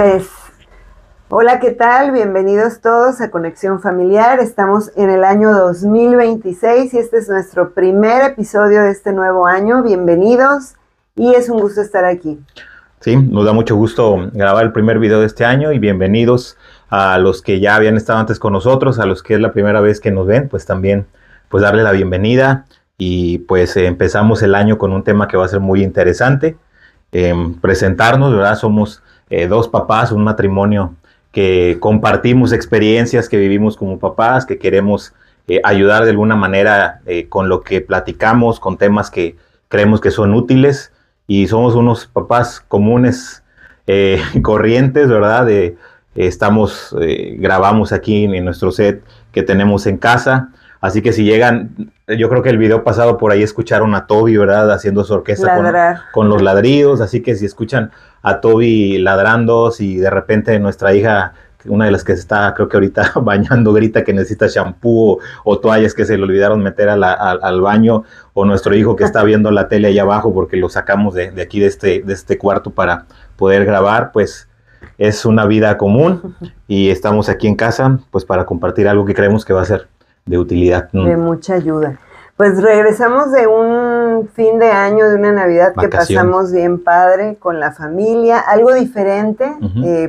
Pues, hola, ¿qué tal? Bienvenidos todos a Conexión Familiar. Estamos en el año 2026 y este es nuestro primer episodio de este nuevo año. Bienvenidos y es un gusto estar aquí. Sí, nos da mucho gusto grabar el primer video de este año y bienvenidos a los que ya habían estado antes con nosotros, a los que es la primera vez que nos ven, pues también pues darle la bienvenida y pues empezamos el año con un tema que va a ser muy interesante. Presentarnos, ¿verdad? Somos dos papás, un matrimonio que compartimos experiencias que vivimos como papás, que queremos ayudar de alguna manera con lo que platicamos, con temas que creemos que son útiles. Y somos unos papás comunes, corrientes, ¿verdad? Grabamos aquí en nuestro set que tenemos en casa. Así que si llegan, yo creo que el video pasado por ahí escucharon a Toby, ¿verdad? Haciendo su orquesta con los ladridos. Así que si escuchan a Toby ladrando, si de repente nuestra hija, una de las que está, creo que ahorita bañando, grita que necesita shampoo o toallas que se le olvidaron meter al baño, o nuestro hijo que está viendo la tele allá abajo porque lo sacamos de aquí de este cuarto para poder grabar, pues es una vida común y estamos aquí en casa pues para compartir algo que creemos que va a ser de utilidad. De mucha ayuda. Pues regresamos de un fin de año, de una Navidad que pasamos bien padre con la familia, algo diferente,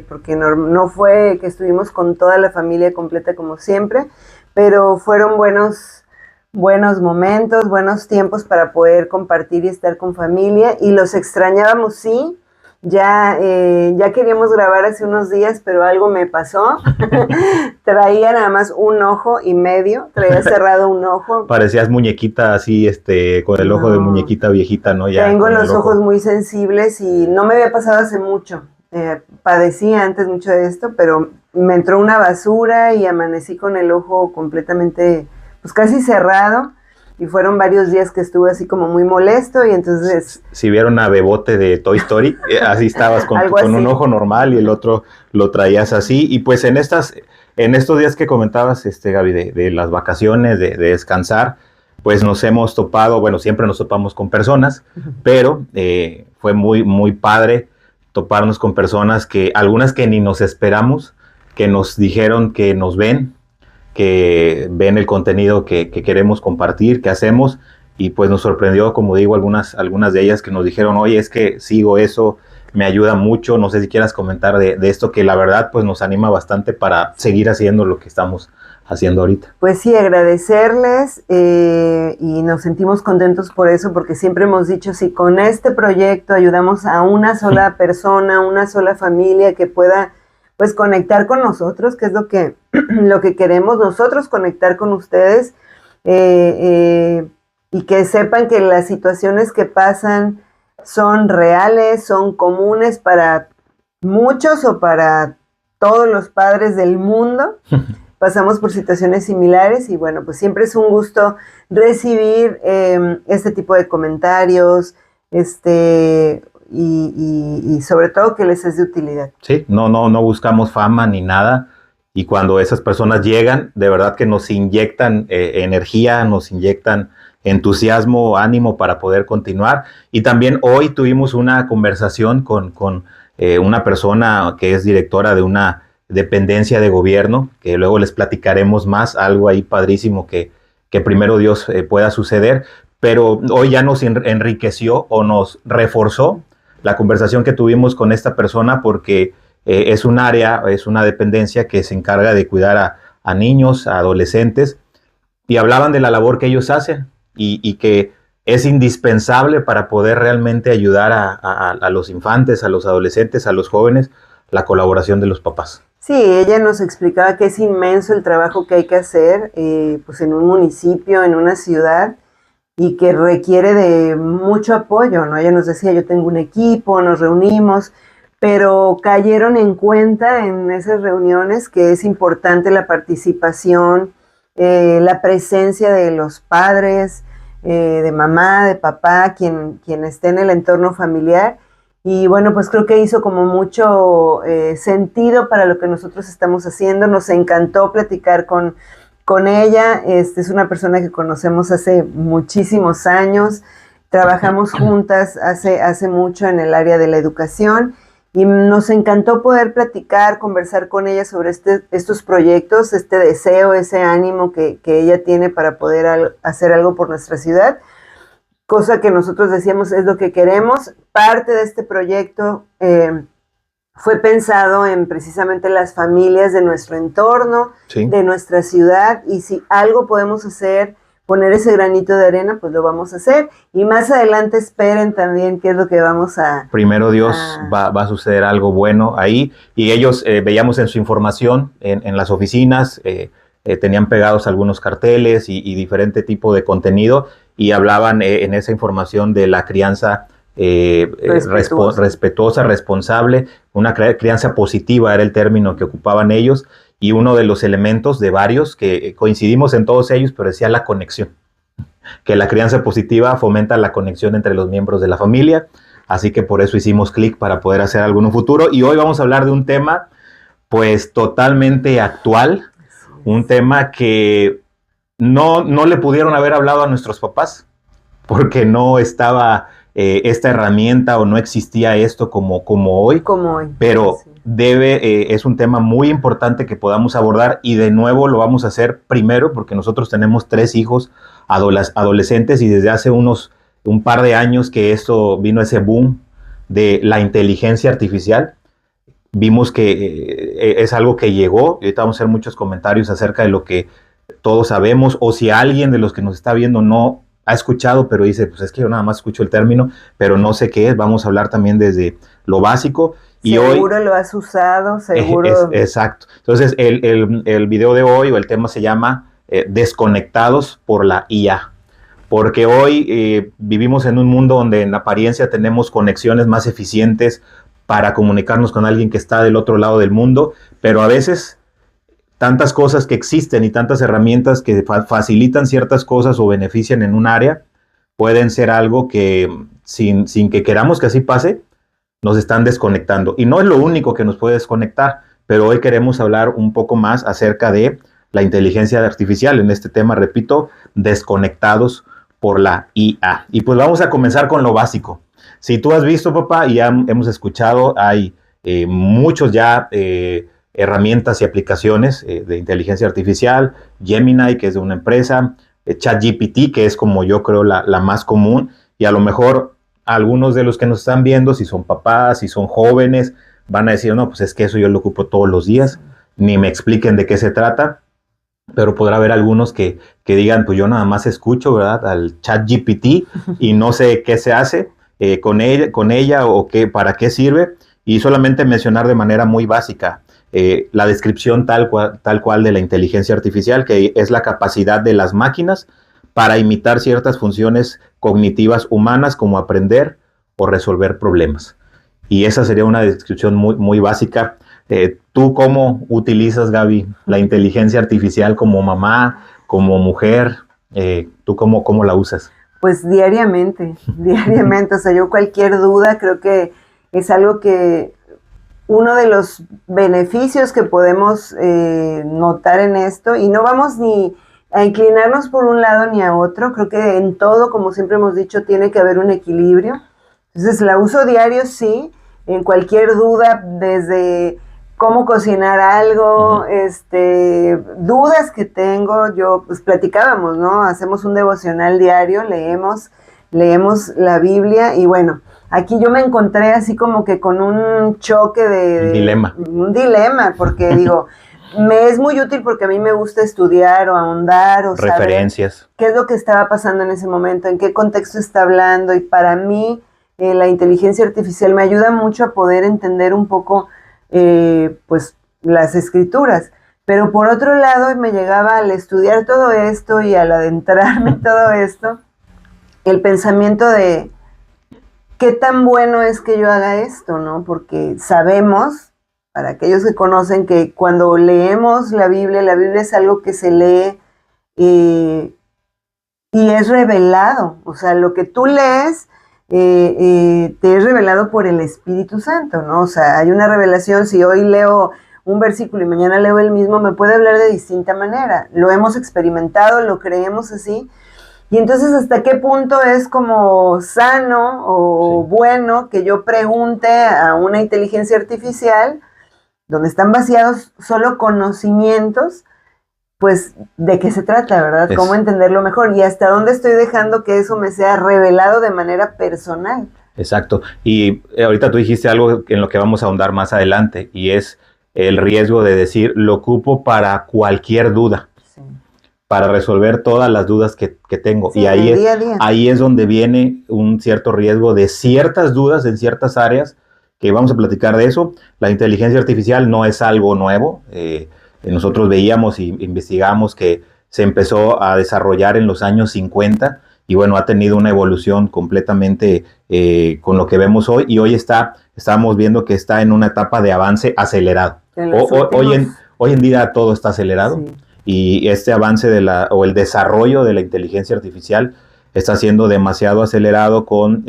porque no fue que estuvimos con toda la familia completa como siempre, pero fueron buenos momentos, buenos tiempos para poder compartir y estar con familia, y los extrañábamos, sí. Ya queríamos grabar hace unos días, pero algo me pasó. Traía nada más un ojo y medio, traía cerrado un ojo. Parecías muñequita así, con el ojo de muñequita viejita, ¿no? Ya tengo los ojos muy sensibles y no me había pasado hace mucho. Padecía antes mucho de esto, pero me entró una basura y amanecí con el ojo completamente, pues casi cerrado. Y fueron varios días que estuve así como muy molesto y entonces... Si vieron a Bebote de Toy Story, así estabas con un ojo normal y el otro lo traías así. Y pues en estos días que comentabas, Gaby, de las vacaciones, de descansar, pues nos hemos topado, bueno, siempre nos topamos con personas, pero fue muy, muy padre toparnos con personas algunas que ni nos esperamos, que nos dijeron que nos ven, que ven el contenido que queremos compartir, que hacemos, y pues nos sorprendió, como digo, algunas de ellas que nos dijeron, oye, es que sigo eso, me ayuda mucho. No sé si quieras comentar de esto, que la verdad pues nos anima bastante para seguir haciendo lo que estamos haciendo ahorita. Pues sí, agradecerles y nos sentimos contentos por eso, porque siempre hemos dicho, si con este proyecto ayudamos a una sola persona, una sola familia que pueda pues conectar con nosotros, que es lo que queremos nosotros, conectar con ustedes, y que sepan que las situaciones que pasan son reales, son comunes para muchos o para todos los padres del mundo. Pasamos por situaciones similares y bueno, pues siempre es un gusto recibir este tipo de comentarios, y sobre todo que les es de utilidad. Sí, no buscamos fama ni nada, y cuando esas personas llegan, de verdad que nos inyectan energía, nos inyectan entusiasmo, ánimo para poder continuar. Y también hoy tuvimos una conversación con una persona que es directora de una dependencia de gobierno, que luego les platicaremos más, algo ahí padrísimo que primero Dios pueda suceder, pero hoy ya nos enriqueció o nos reforzó la conversación que tuvimos con esta persona, porque es una dependencia que se encarga de cuidar a niños, a adolescentes, y hablaban de la labor que ellos hacen y que es indispensable para poder realmente ayudar a los infantes, a los adolescentes, a los jóvenes, la colaboración de los papás. Sí, ella nos explicaba que es inmenso el trabajo que hay que hacer pues en un municipio, en una ciudad, y que requiere de mucho apoyo, ¿no? Ella nos decía, yo tengo un equipo, nos reunimos, pero cayeron en cuenta en esas reuniones que es importante la participación, la presencia de los padres, de mamá, de papá, quien esté en el entorno familiar. Y bueno, pues creo que hizo como mucho sentido para lo que nosotros estamos haciendo. Nos encantó platicar con ella. Es una persona que conocemos hace muchísimos años. Trabajamos juntas hace mucho en el área de la educación y nos encantó poder platicar, conversar con ella sobre estos proyectos, este deseo, ese ánimo que ella tiene para poder hacer algo por nuestra ciudad, cosa que nosotros decíamos es lo que queremos. Parte de este proyecto fue pensado en precisamente las familias de nuestro entorno, sí, de nuestra ciudad, y si algo podemos hacer, poner ese granito de arena, pues lo vamos a hacer. Y más adelante esperen también qué es lo que vamos a... Primero Dios, va a suceder algo bueno ahí. Y ellos, veíamos en su información, en las oficinas, tenían pegados algunos carteles y diferente tipo de contenido, y hablaban en esa información de la crianza respetuosa, responsable, una crianza positiva era el término que ocupaban ellos. Y uno de los elementos de varios que coincidimos en todos ellos, pero decía la conexión, que la crianza positiva fomenta la conexión entre los miembros de la familia, así que por eso hicimos clic para poder hacer algo en un futuro. Y hoy vamos a hablar de un tema pues totalmente actual, un tema que no le pudieron haber hablado a nuestros papás, porque no estaba esta herramienta o no existía esto como hoy. Como hoy. Pero sí, es un tema muy importante que podamos abordar, y de nuevo lo vamos a hacer primero porque nosotros tenemos 3 hijos adolescentes, y desde hace un par de años que esto vino, ese boom de la inteligencia artificial. Vimos que es algo que llegó, y ahorita vamos a hacer muchos comentarios acerca de lo que todos sabemos, o si alguien de los que nos está viendo no ha escuchado, pero dice, pues es que yo nada más escucho el término, pero no sé qué es. Vamos a hablar también desde lo básico. Y seguro hoy, lo has usado, seguro. Exacto. Entonces, el video de hoy, o el tema, se llama Desconectados por la IA. Porque hoy vivimos en un mundo donde en apariencia tenemos conexiones más eficientes para comunicarnos con alguien que está del otro lado del mundo, pero a veces tantas cosas que existen y tantas herramientas que facilitan ciertas cosas o benefician en un área, pueden ser algo que sin que queramos que así pase, nos están desconectando. Y no es lo único que nos puede desconectar, pero hoy queremos hablar un poco más acerca de la inteligencia artificial. En este tema, repito, desconectados por la IA. Y pues vamos a comenzar con lo básico. Si tú has visto, papá, y hemos escuchado, hay muchos ya herramientas y aplicaciones de inteligencia artificial. Gemini, que es de una empresa, ChatGPT, que es, como yo creo, la más común, y a lo mejor algunos de los que nos están viendo, si son papás, si son jóvenes, van a decir, no, pues es que eso yo lo ocupo todos los días, ni me expliquen de qué se trata. Pero podrá haber algunos que digan, pues yo nada más escucho, ¿verdad?, al ChatGPT y no sé qué se hace con ella o para qué sirve. Y solamente mencionar de manera muy básica la descripción tal cual de la inteligencia artificial, que es la capacidad de las máquinas para imitar ciertas funciones cognitivas humanas, como aprender o resolver problemas. Y esa sería una descripción muy, muy básica. ¿Tú cómo utilizas, Gaby, la inteligencia artificial como mamá, como mujer? ¿Tú cómo la usas? Pues diariamente. O sea, yo cualquier duda creo que es algo que uno de los beneficios que podemos notar en esto, y no vamos ni a inclinarnos por un lado ni a otro, creo que en todo, como siempre hemos dicho, tiene que haber un equilibrio. Entonces la uso diario, sí, en cualquier duda, desde cómo cocinar algo, dudas que tengo. Yo, pues platicábamos, ¿no? Hacemos un devocional diario, leemos la Biblia, y bueno, aquí yo me encontré así como que con un choque un dilema, porque digo, me es muy útil porque a mí me gusta estudiar o ahondar o referencias, saber qué es lo que estaba pasando en ese momento, en qué contexto está hablando, y para mí la inteligencia artificial me ayuda mucho a poder entender un poco pues las escrituras. Pero por otro lado, me llegaba al estudiar todo esto y al adentrarme en todo esto, el pensamiento de qué tan bueno es que yo haga esto, ¿no? Porque sabemos, para aquellos que conocen, que cuando leemos la Biblia es algo que se lee y es revelado. O sea, lo que tú lees te es revelado por el Espíritu Santo, ¿no? O sea, hay una revelación. Si hoy leo un versículo y mañana leo el mismo, me puede hablar de distinta manera. Lo hemos experimentado, lo creemos así. Y entonces, ¿hasta qué punto es como sano o bueno que yo pregunte a una inteligencia artificial, donde están vaciados solo conocimientos, pues de qué se trata, ¿verdad? Cómo entenderlo mejor y hasta dónde estoy dejando que eso me sea revelado de manera personal. Exacto. Y ahorita tú dijiste algo en lo que vamos a ahondar más adelante, y es el riesgo de decir, lo ocupo para cualquier duda, sí, para resolver todas las dudas que tengo. Sí, y ahí es donde viene un cierto riesgo de ciertas dudas en ciertas áreas, que vamos a platicar de eso. La inteligencia artificial no es algo nuevo. Nosotros veíamos y investigamos que se empezó a desarrollar en los años 50 y bueno, ha tenido una evolución completamente con lo que vemos hoy, y hoy estamos viendo que está en una etapa de avance acelerado. Hoy en día todo está acelerado, sí, y este avance o el desarrollo de la inteligencia artificial está siendo demasiado acelerado con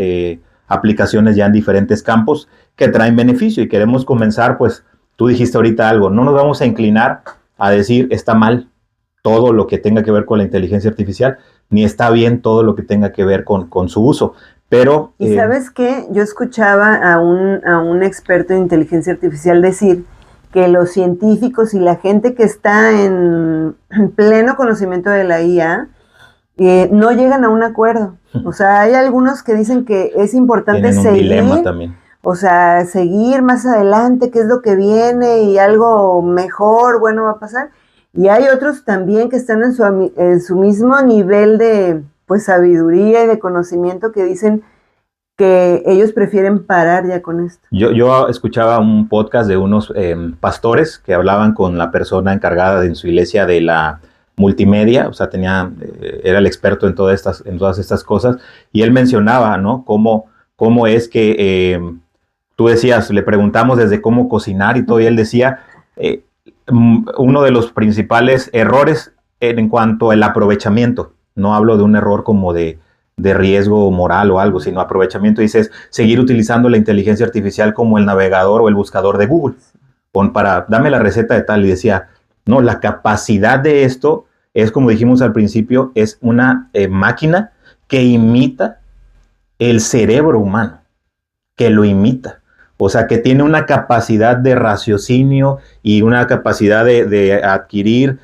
aplicaciones ya en diferentes campos que traen beneficio, y queremos comenzar, pues tú dijiste ahorita algo, no nos vamos a inclinar a decir está mal todo lo que tenga que ver con la inteligencia artificial, ni está bien todo lo que tenga que ver con su uso. Pero, ¿y sabes qué? Yo escuchaba a un experto en inteligencia artificial decir que los científicos y la gente que está en pleno conocimiento de la IA no llegan a un acuerdo. O sea, hay algunos que dicen que es importante seguir. Un dilema también. O sea, seguir más adelante, qué es lo que viene y algo mejor, bueno, va a pasar. Y hay otros también que están en su mismo nivel de pues sabiduría y de conocimiento, que dicen que ellos prefieren parar ya con esto. Yo escuchaba un podcast de unos pastores que hablaban con la persona encargada en su iglesia de la multimedia, o sea, era el experto en todas estas cosas, y él mencionaba, ¿no? Cómo es que tú decías, le preguntamos desde cómo cocinar y todo, y él decía, uno de los principales errores en cuanto al aprovechamiento, no hablo de un error como de riesgo moral o algo, sino aprovechamiento, dices, seguir utilizando la inteligencia artificial como el navegador o el buscador de Google, dame la receta de tal, y decía, no, la capacidad de esto es, como dijimos al principio, es una máquina que imita el cerebro humano, que lo imita. O sea, que tiene una capacidad de raciocinio y una capacidad de adquirir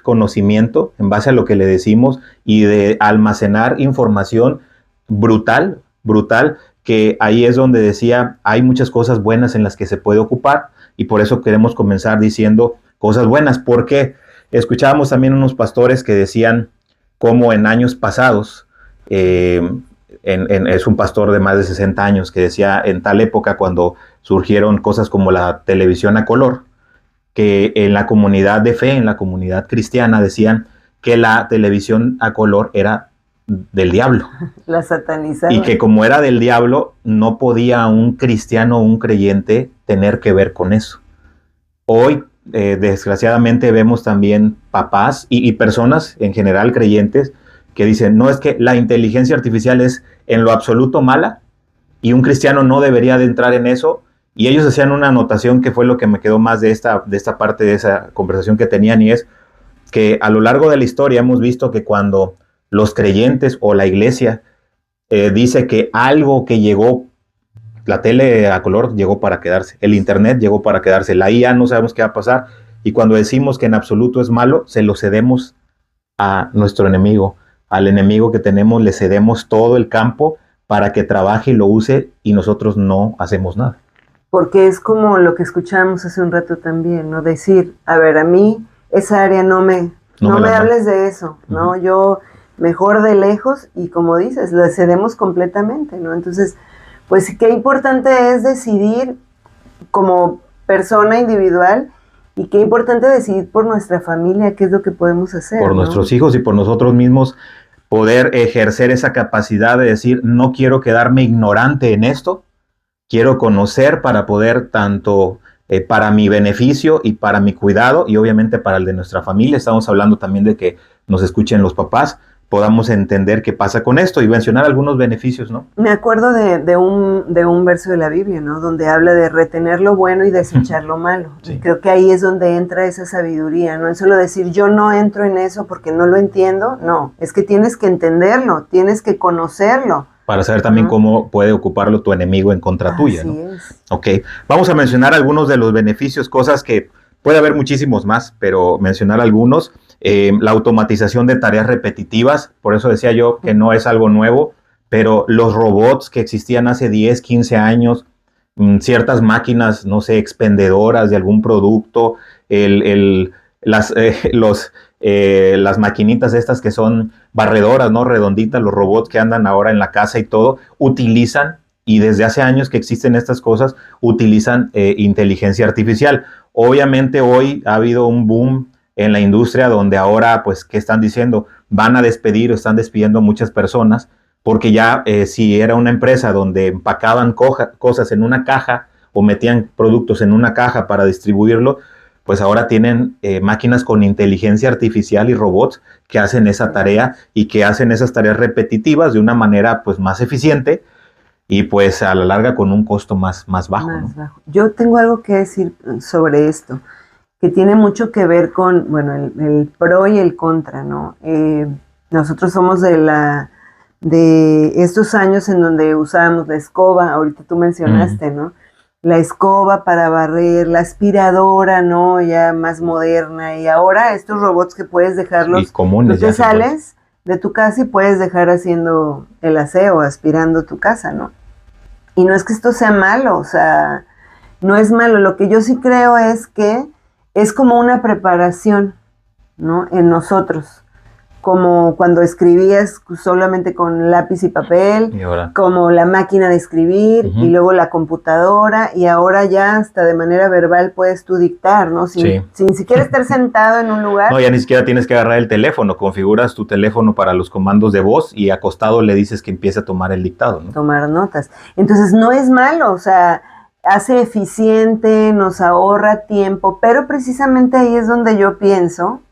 conocimiento en base a lo que le decimos, y de almacenar información brutal, que ahí es donde decía, hay muchas cosas buenas en las que se puede ocupar, y por eso queremos comenzar diciendo cosas buenas, porque escuchábamos también unos pastores que decían cómo en años pasados, es un pastor de más de 60 años que decía, en tal época cuando surgieron cosas como la televisión a color, que en la comunidad de fe, en la comunidad cristiana, decían que la televisión a color era del diablo. La satanizaban. Y que como era del diablo, no podía un cristiano o un creyente tener que ver con eso. Hoy, desgraciadamente, vemos también papás y personas en general creyentes que dicen, no, es que la inteligencia artificial es en lo absoluto mala y un cristiano no debería de entrar en eso. Y ellos hacían una anotación que fue lo que me quedó más de esta parte de esa conversación que tenían, y es que a lo largo de la historia hemos visto que cuando los creyentes o la iglesia dice que algo que llegó, la tele a color llegó para quedarse, el internet llegó para quedarse, la IA no sabemos qué va a pasar, y cuando decimos que en absoluto es malo, se lo cedemos a nuestro enemigo, al enemigo que tenemos, le cedemos todo el campo para que trabaje y lo use, y nosotros no hacemos nada. Porque es como lo que escuchamos hace un rato también, ¿no? Decir, a ver, a mí esa área no me hables de eso, ¿no? Yo mejor de lejos, y como dices, le cedemos completamente, ¿no? Entonces, pues qué importante es decidir como persona individual, y qué importante decidir por nuestra familia qué es lo que podemos hacer. Por nuestros hijos y por nosotros mismos, poder ejercer esa capacidad de decir, no quiero quedarme ignorante en esto, quiero conocer para poder tanto para mi beneficio y para mi cuidado, y obviamente para el de nuestra familia. Estamos hablando también de que nos escuchen los papás, podamos entender qué pasa con esto y mencionar algunos beneficios, ¿no? Me acuerdo de un verso de la Biblia, ¿no? Donde habla de retener lo bueno y desechar lo malo. Sí. Y creo que ahí es donde entra esa sabiduría, no es solo decir yo no entro en eso porque no lo entiendo, no, es que tienes que entenderlo, tienes que conocerlo. Para saber también cómo puede ocuparlo tu enemigo en contra tuya, ¿no? Así es. Ok, vamos a mencionar algunos de los beneficios, cosas que puede haber muchísimos más, pero mencionar algunos. La automatización de tareas repetitivas, por eso decía yo que no es algo nuevo, pero los robots que existían hace 10, 15 años, ciertas máquinas, no sé, expendedoras de algún producto, las maquinitas estas que son barredoras, ¿no? Redonditas, los robots que andan ahora en la casa y todo, utilizan, y desde hace años que existen estas cosas, utilizan inteligencia artificial. Obviamente hoy ha habido un boom en la industria donde ahora, pues, ¿qué están diciendo? Van a despedir o están despidiendo a muchas personas porque ya si era una empresa donde empacaban cosas en una caja o metían productos en una caja para distribuirlo, pues ahora tienen máquinas con inteligencia artificial y robots que hacen esa tarea y que hacen esas tareas repetitivas de una manera pues más eficiente y pues a la larga con un costo más bajo. Más bajo. Yo tengo algo que decir sobre esto, que tiene mucho que ver con, bueno, el pro y el contra, ¿no? Nosotros somos de estos años en donde usábamos la escoba, ahorita tú mencionaste, ¿no? La escoba para barrer, la aspiradora, ¿no? Ya más moderna, y ahora estos robots que puedes dejarlos, comunes, tú te sales de tu casa y puedes dejar haciendo el aseo, aspirando tu casa, ¿no? Y no es que esto sea malo, o sea, no es malo, lo que yo sí creo es que es como una preparación, ¿no? En nosotros, como cuando escribías solamente con lápiz y papel, como la máquina de escribir, y luego la computadora, y ahora ya hasta de manera verbal puedes tú dictar, ¿no? Sin siquiera estar sentado en un lugar. No, ya ni siquiera tienes que agarrar el teléfono, configuras tu teléfono para los comandos de voz y acostado le dices que empiece a tomar el dictado, ¿no? Tomar notas. Entonces no es malo, o sea, hace eficiente, nos ahorra tiempo, pero precisamente ahí es donde yo pienso,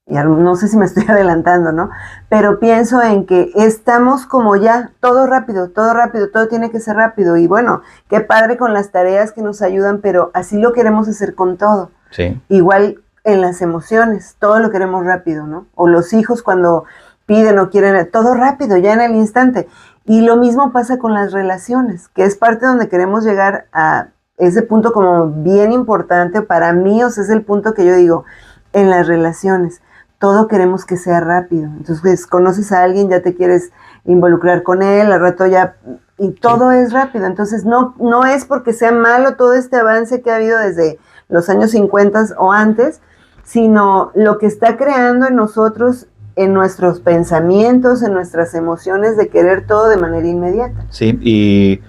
y no sé si me estoy adelantando, ¿no? Pero pienso en que estamos como ya, todo rápido, todo tiene que ser rápido, y bueno, qué padre con las tareas que nos ayudan, pero así lo queremos hacer con todo. Sí. Igual en las emociones, todo lo queremos rápido, ¿no? O los hijos cuando piden o quieren, todo rápido, ya en el instante. Y lo mismo pasa con las relaciones, que es parte donde queremos llegar a ese punto como bien importante para mí, o sea, es el punto que yo digo, en las relaciones, todo queremos que sea rápido. Entonces, conoces a alguien, ya te quieres involucrar con él, al rato ya, y todo es rápido. Entonces, no es porque sea malo todo este avance que ha habido desde los años 50 o antes, sino lo que está creando en nosotros, en nuestros pensamientos, en nuestras emociones, de querer todo de manera inmediata. Sí, y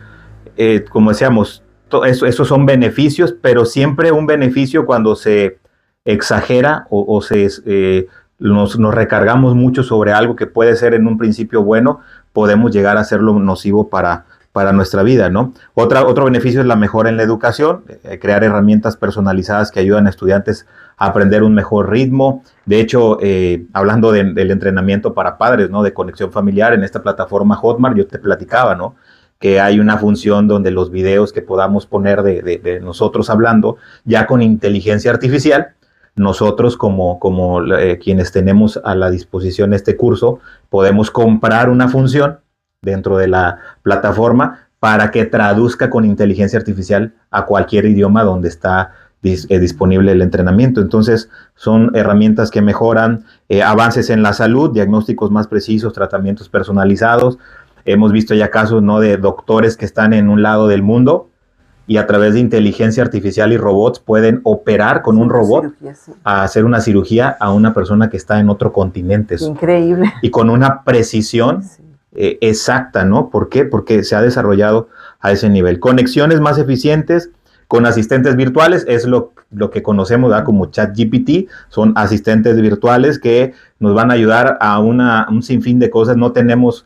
como decíamos, esos son beneficios, pero siempre un beneficio cuando se exagera o nos recargamos mucho sobre algo que puede ser en un principio bueno, podemos llegar a hacerlo nocivo para nuestra vida, ¿no? Otro beneficio es la mejora en la educación, crear herramientas personalizadas que ayudan a estudiantes a aprender un mejor ritmo. De hecho, hablando del entrenamiento para padres, ¿no? De conexión familiar, en esta plataforma Hotmart, yo te platicaba, ¿no? Que hay una función donde los videos que podamos poner de nosotros hablando, ya con inteligencia artificial, nosotros como quienes tenemos a la disposición este curso, podemos comprar una función dentro de la plataforma para que traduzca con inteligencia artificial a cualquier idioma donde está disponible el entrenamiento. Entonces son herramientas que mejoran avances en la salud, diagnósticos más precisos, tratamientos personalizados. Hemos visto ya casos, ¿no?, de doctores que están en un lado del mundo y a través de inteligencia artificial y robots pueden operar con un robot a hacer una cirugía a una persona que está en otro continente. Increíble. Y con una precisión exacta, ¿no? ¿Por qué? Porque se ha desarrollado a ese nivel. Conexiones más eficientes con asistentes virtuales es lo que conocemos, ¿verdad?, como ChatGPT. Son asistentes virtuales que nos van a ayudar a un sinfín de cosas. No tenemos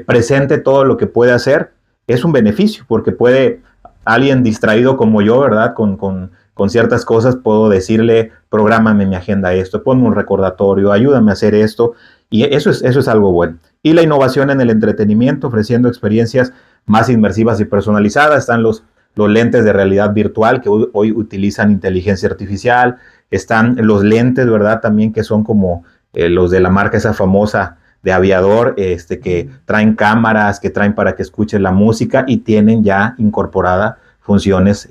presente todo lo que puede hacer. Es un beneficio porque puede alguien distraído como yo, ¿verdad?, con ciertas cosas, puedo decirle, prográmame mi agenda esto, ponme un recordatorio, ayúdame a hacer esto, Y eso es algo bueno. Y la innovación en el entretenimiento, ofreciendo experiencias más inmersivas y personalizadas. Están los lentes de realidad virtual que hoy utilizan inteligencia artificial. Están los lentes, ¿verdad? También que son como los de la marca esa famosa de aviador, que traen cámaras, que traen para que escuchen la música y tienen ya incorporadas funciones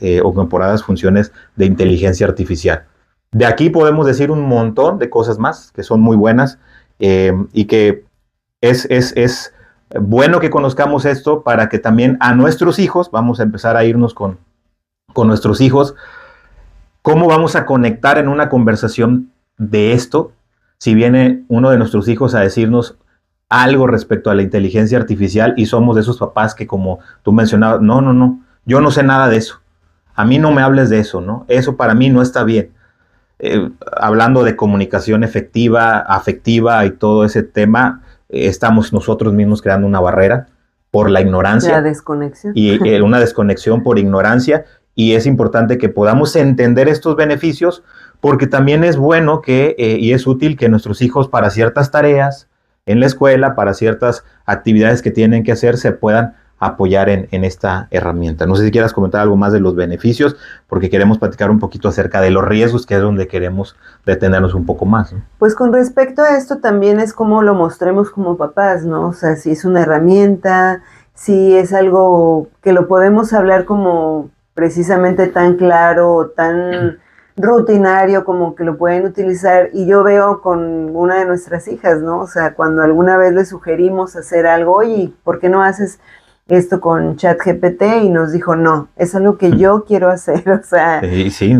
de inteligencia artificial. De aquí podemos decir un montón de cosas más que son muy buenas y que es bueno que conozcamos esto para que también a nuestros hijos, vamos a empezar a irnos con nuestros hijos, cómo vamos a conectar en una conversación de esto si viene uno de nuestros hijos a decirnos algo respecto a la inteligencia artificial y somos de esos papás que, como tú mencionabas, no, yo no sé nada de eso. A mí no me hables de eso, ¿no? Eso para mí no está bien. Hablando de comunicación efectiva, afectiva y todo ese tema, estamos nosotros mismos creando una barrera por la ignorancia. La desconexión. Y una desconexión por ignorancia. Y es importante que podamos entender estos beneficios porque también es bueno y es útil que nuestros hijos para ciertas tareas en la escuela, para ciertas actividades que tienen que hacer, se puedan apoyar en esta herramienta. No sé si quieras comentar algo más de los beneficios, porque queremos platicar un poquito acerca de los riesgos, que es donde queremos detenernos un poco más, ¿no? Pues con respecto a esto también es como lo mostremos como papás, ¿no? O sea, si es una herramienta, si es algo que lo podemos hablar como precisamente tan claro, tan rutinario como que lo pueden utilizar. Y yo veo con una de nuestras hijas, ¿no? O sea, cuando alguna vez le sugerimos hacer algo, oye, ¿por qué no haces esto con ChatGPT? Y nos dijo, no, es algo que yo quiero hacer, o sea. Sí,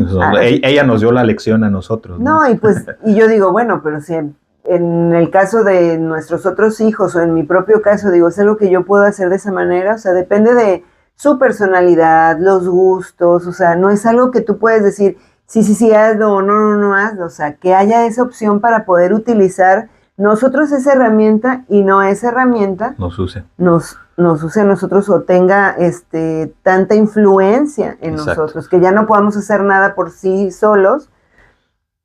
ella nos dio la lección a nosotros, ¿no? No, y pues, y yo digo, bueno, pero si en el caso de nuestros otros hijos o en mi propio caso, digo, es algo que yo puedo hacer de esa manera, o sea, depende de su personalidad, los gustos, o sea, no es algo que tú puedes decir, sí, hazlo o no hazlo, o sea, que haya esa opción para poder utilizar nosotros esa herramienta y no esa herramienta nos use a nosotros o tenga tanta influencia en nosotros, que ya no podamos hacer nada por sí solos,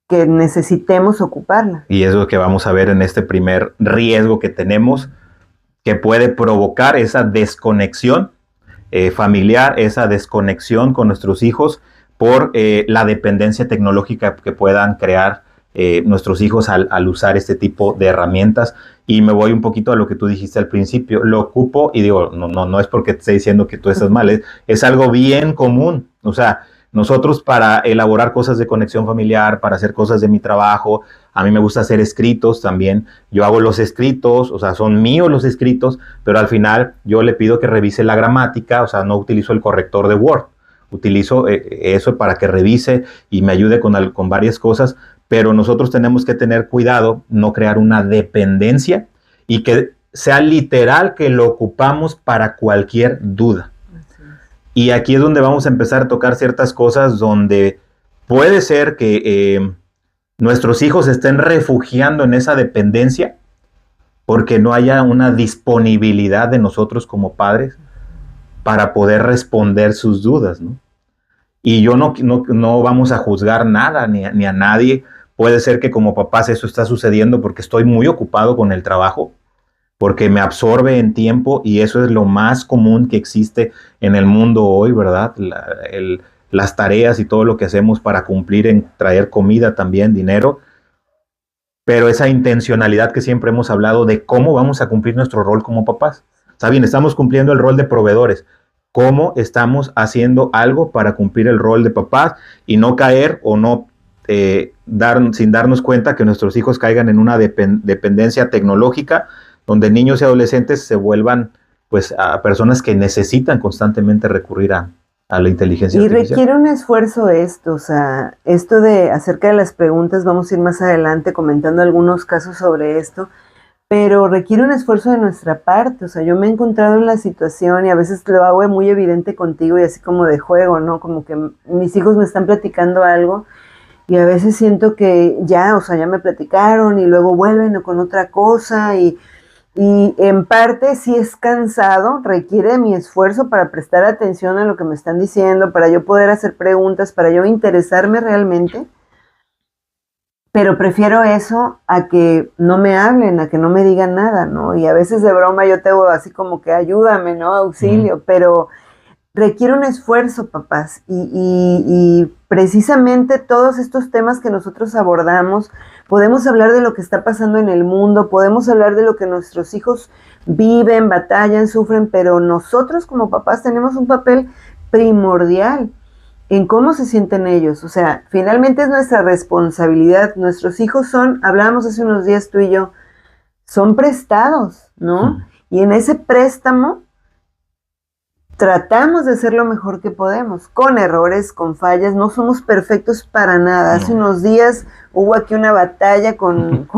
que necesitemos ocuparla. Y es lo que vamos a ver en este primer riesgo que tenemos, que puede provocar esa desconexión familiar, esa desconexión con nuestros hijos por la dependencia tecnológica que puedan crear nuestros hijos al usar este tipo de herramientas. Y me voy un poquito a lo que tú dijiste al principio, lo ocupo y digo, no es porque te esté diciendo que tú estás mal, es algo bien común. O sea, nosotros para elaborar cosas de conexión familiar, para hacer cosas de mi trabajo, a mí me gusta hacer escritos también, yo hago los escritos, o sea, son míos los escritos, pero al final yo le pido que revise la gramática, o sea, no utilizo el corrector de Word, utilizo eso para que revise y me ayude con varias cosas, pero nosotros tenemos que tener cuidado, no crear una dependencia y que sea literal que lo ocupamos para cualquier duda. Y aquí es donde vamos a empezar a tocar ciertas cosas donde puede ser que nuestros hijos se estén refugiando en esa dependencia porque no haya una disponibilidad de nosotros como padres para poder responder sus dudas, ¿no? Y yo no vamos a juzgar nada ni a nadie. Puede ser que como papás eso está sucediendo porque estoy muy ocupado con el trabajo, porque me absorbe en tiempo y eso es lo más común que existe en el mundo hoy, ¿verdad? Las tareas y todo lo que hacemos para cumplir en traer comida también, dinero, pero esa intencionalidad que siempre hemos hablado de cómo vamos a cumplir nuestro rol como papás. Está bien, estamos cumpliendo el rol de proveedores. ¿Cómo estamos haciendo algo para cumplir el rol de papás y no caer o no sin darnos cuenta que nuestros hijos caigan en una dependencia tecnológica donde niños y adolescentes se vuelvan pues a personas que necesitan constantemente recurrir a la inteligencia artificial? Y requiere un esfuerzo esto, o sea, esto de acerca de las preguntas, vamos a ir más adelante comentando algunos casos sobre esto, pero requiere un esfuerzo de nuestra parte, o sea, yo me he encontrado en la situación y a veces lo hago muy evidente contigo y así como de juego, ¿no? Como que mis hijos me están platicando algo y a veces siento que ya, o sea, ya me platicaron y luego vuelven con otra cosa y en parte sí es cansado, requiere de mi esfuerzo para prestar atención a lo que me están diciendo, para yo poder hacer preguntas, para yo interesarme realmente. pero prefiero eso a que no me hablen, a que no me digan nada, ¿no? Y a veces de broma yo te hago así como que ayúdame, ¿no? Auxilio, pero requiere un esfuerzo, papás, y precisamente todos estos temas que nosotros abordamos, podemos hablar de lo que está pasando en el mundo, podemos hablar de lo que nuestros hijos viven, batallan, sufren, pero nosotros como papás tenemos un papel primordial en cómo se sienten ellos. O sea, finalmente es nuestra responsabilidad. Nuestros hijos son, hablábamos hace unos días tú y yo, son prestados, ¿no? Y en ese préstamo tratamos de hacer lo mejor que podemos, con errores, con fallas, no somos perfectos para nada. Hace unos días hubo aquí una batalla con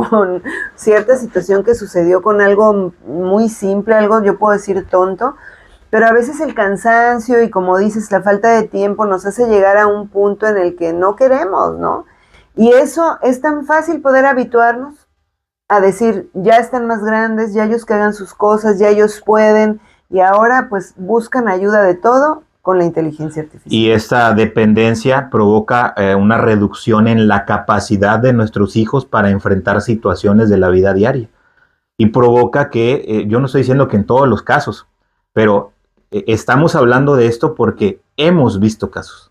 cierta situación que sucedió con algo muy simple, algo yo puedo decir tonto, pero a veces el cansancio y como dices, la falta de tiempo nos hace llegar a un punto en el que no queremos, ¿no? Y eso es tan fácil poder habituarnos a decir, ya están más grandes, ya ellos que hagan sus cosas, ya ellos pueden, y ahora pues buscan ayuda de todo con la inteligencia artificial. Y esta dependencia provoca una reducción en la capacidad de nuestros hijos para enfrentar situaciones de la vida diaria. Y provoca que, yo no estoy diciendo que en todos los casos, pero estamos hablando de esto porque hemos visto casos.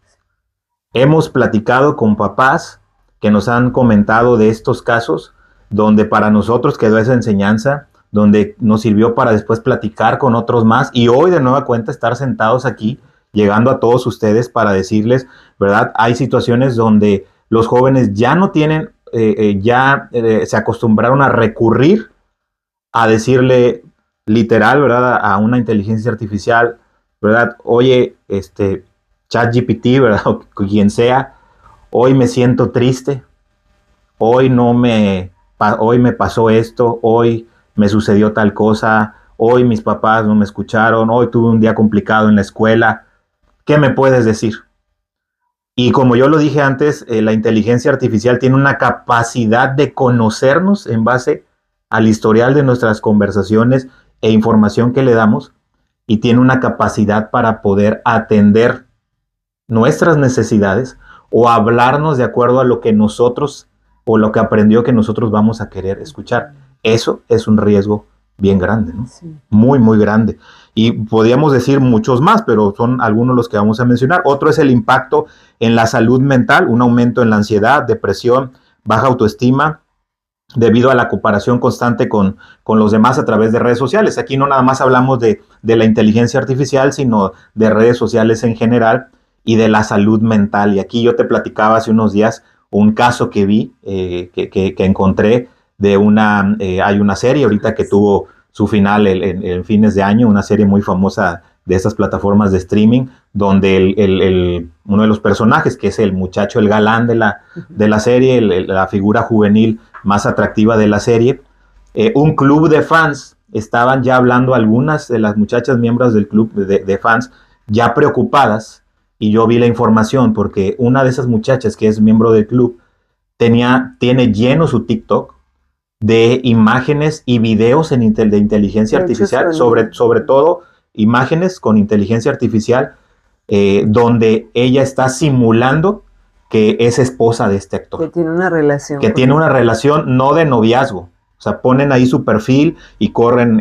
Hemos platicado con papás que nos han comentado de estos casos donde para nosotros quedó esa enseñanza, donde nos sirvió para después platicar con otros más y hoy de nueva cuenta estar sentados aquí, llegando a todos ustedes para decirles, ¿verdad? Hay situaciones donde los jóvenes ya no tienen, se acostumbraron a recurrir a decirle literal, ¿verdad? A una inteligencia artificial, ¿verdad? Oye, ChatGPT, ¿verdad? O quien sea, hoy me siento triste, hoy me pasó esto, hoy me sucedió tal cosa, hoy mis papás no me escucharon, hoy tuve un día complicado en la escuela, ¿qué me puedes decir? Y como yo lo dije antes, la inteligencia artificial tiene una capacidad de conocernos en base al historial de nuestras conversaciones e información que le damos y tiene una capacidad para poder atender nuestras necesidades o hablarnos de acuerdo a lo que nosotros o lo que aprendió que nosotros vamos a querer escuchar. Eso es un riesgo bien grande, ¿no? Sí. Muy, muy grande. Y podríamos decir muchos más, pero son algunos los que vamos a mencionar. Otro es el impacto en la salud mental, un aumento en la ansiedad, depresión, baja autoestima, debido a la comparación constante con los demás a través de redes sociales. Aquí no nada más hablamos de la inteligencia artificial, sino de redes sociales en general y de la salud mental. Y aquí yo te platicaba hace unos días un caso que vi, que encontré de hay una serie ahorita que tuvo su final en fines de año, una serie muy famosa de estas plataformas de streaming, donde uno de los personajes, que es el muchacho, el galán de la serie, la figura juvenil más atractiva de la serie, un club de fans, estaban ya hablando algunas de las muchachas miembros del club de fans, ya preocupadas, y yo vi la información, porque una de esas muchachas que es miembro del club, tiene lleno su TikTok de imágenes y videos de inteligencia artificial, sobre todo imágenes con inteligencia artificial, donde ella está simulando que es esposa de este actor. Que tiene una relación. Que tiene una relación no de noviazgo. O sea, ponen ahí su perfil y corren,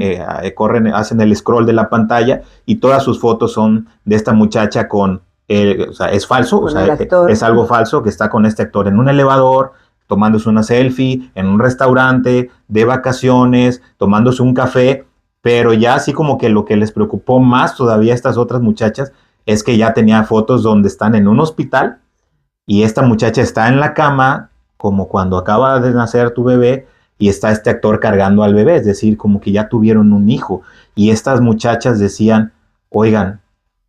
hacen el scroll de la pantalla y todas sus fotos son de esta muchacha con, o sea, es falso, o sea, es algo falso que está con este actor en un elevador, tomándose una selfie, en un restaurante, de vacaciones, tomándose un café, pero ya así como que lo que les preocupó más todavía a estas otras muchachas es que ya tenía fotos donde están en un hospital y esta muchacha está en la cama como cuando acaba de nacer tu bebé y está este actor cargando al bebé, es decir, como que ya tuvieron un hijo. Y estas muchachas decían, oigan,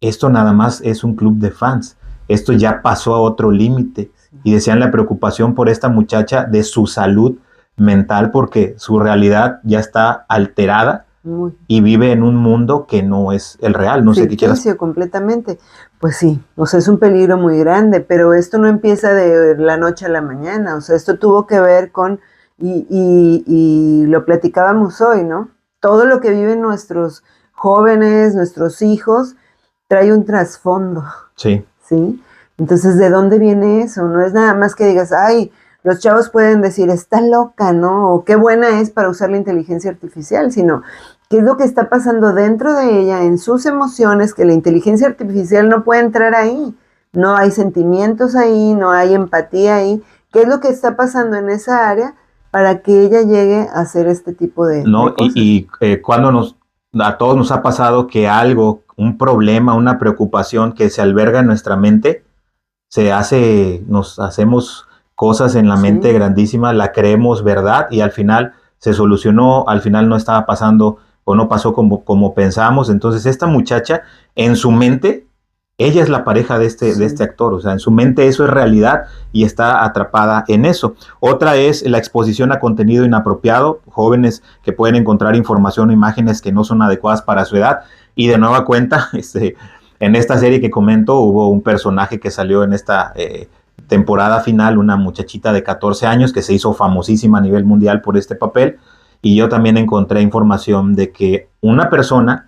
esto nada más es un club de fans, esto ya pasó a otro límite. Y decían la preocupación por esta muchacha de su salud mental porque su realidad ya está alterada y vive en un mundo que no es el real. No sé qué quieras. Completamente. Pues sí, o sea, es un peligro muy grande, pero esto no empieza de la noche a la mañana, o sea, esto tuvo que ver con, y lo platicábamos hoy, ¿no? Todo lo que viven nuestros jóvenes, nuestros hijos, trae un trasfondo. Sí. ¿Sí? Entonces, ¿de dónde viene eso? No es nada más que digas, ay, los chavos pueden decir, está loca, ¿no? O qué buena es para usar la inteligencia artificial, sino qué es lo que está pasando dentro de ella, en sus emociones, que la inteligencia artificial no puede entrar ahí. No hay sentimientos ahí, no hay empatía ahí. ¿Qué es lo que está pasando en esa área para que ella llegue a hacer este tipo de No, cosas? cuando a todos nos ha pasado que algo, un problema, una preocupación que se alberga en nuestra mente, nos hacemos cosas en la mente grandísimas, la creemos verdad y al final se solucionó, al final no estaba pasando o no pasó como pensábamos. Entonces esta muchacha, en su mente, ella es la pareja de este actor, o sea, en su mente eso es realidad y está atrapada en eso. Otra es la exposición a contenido inapropiado, jóvenes que pueden encontrar información o imágenes que no son adecuadas para su edad. Y de nueva cuenta, en esta serie que comento hubo un personaje que salió en esta temporada final, una muchachita de 14 años que se hizo famosísima a nivel mundial por este papel. Y yo también encontré información de que una persona...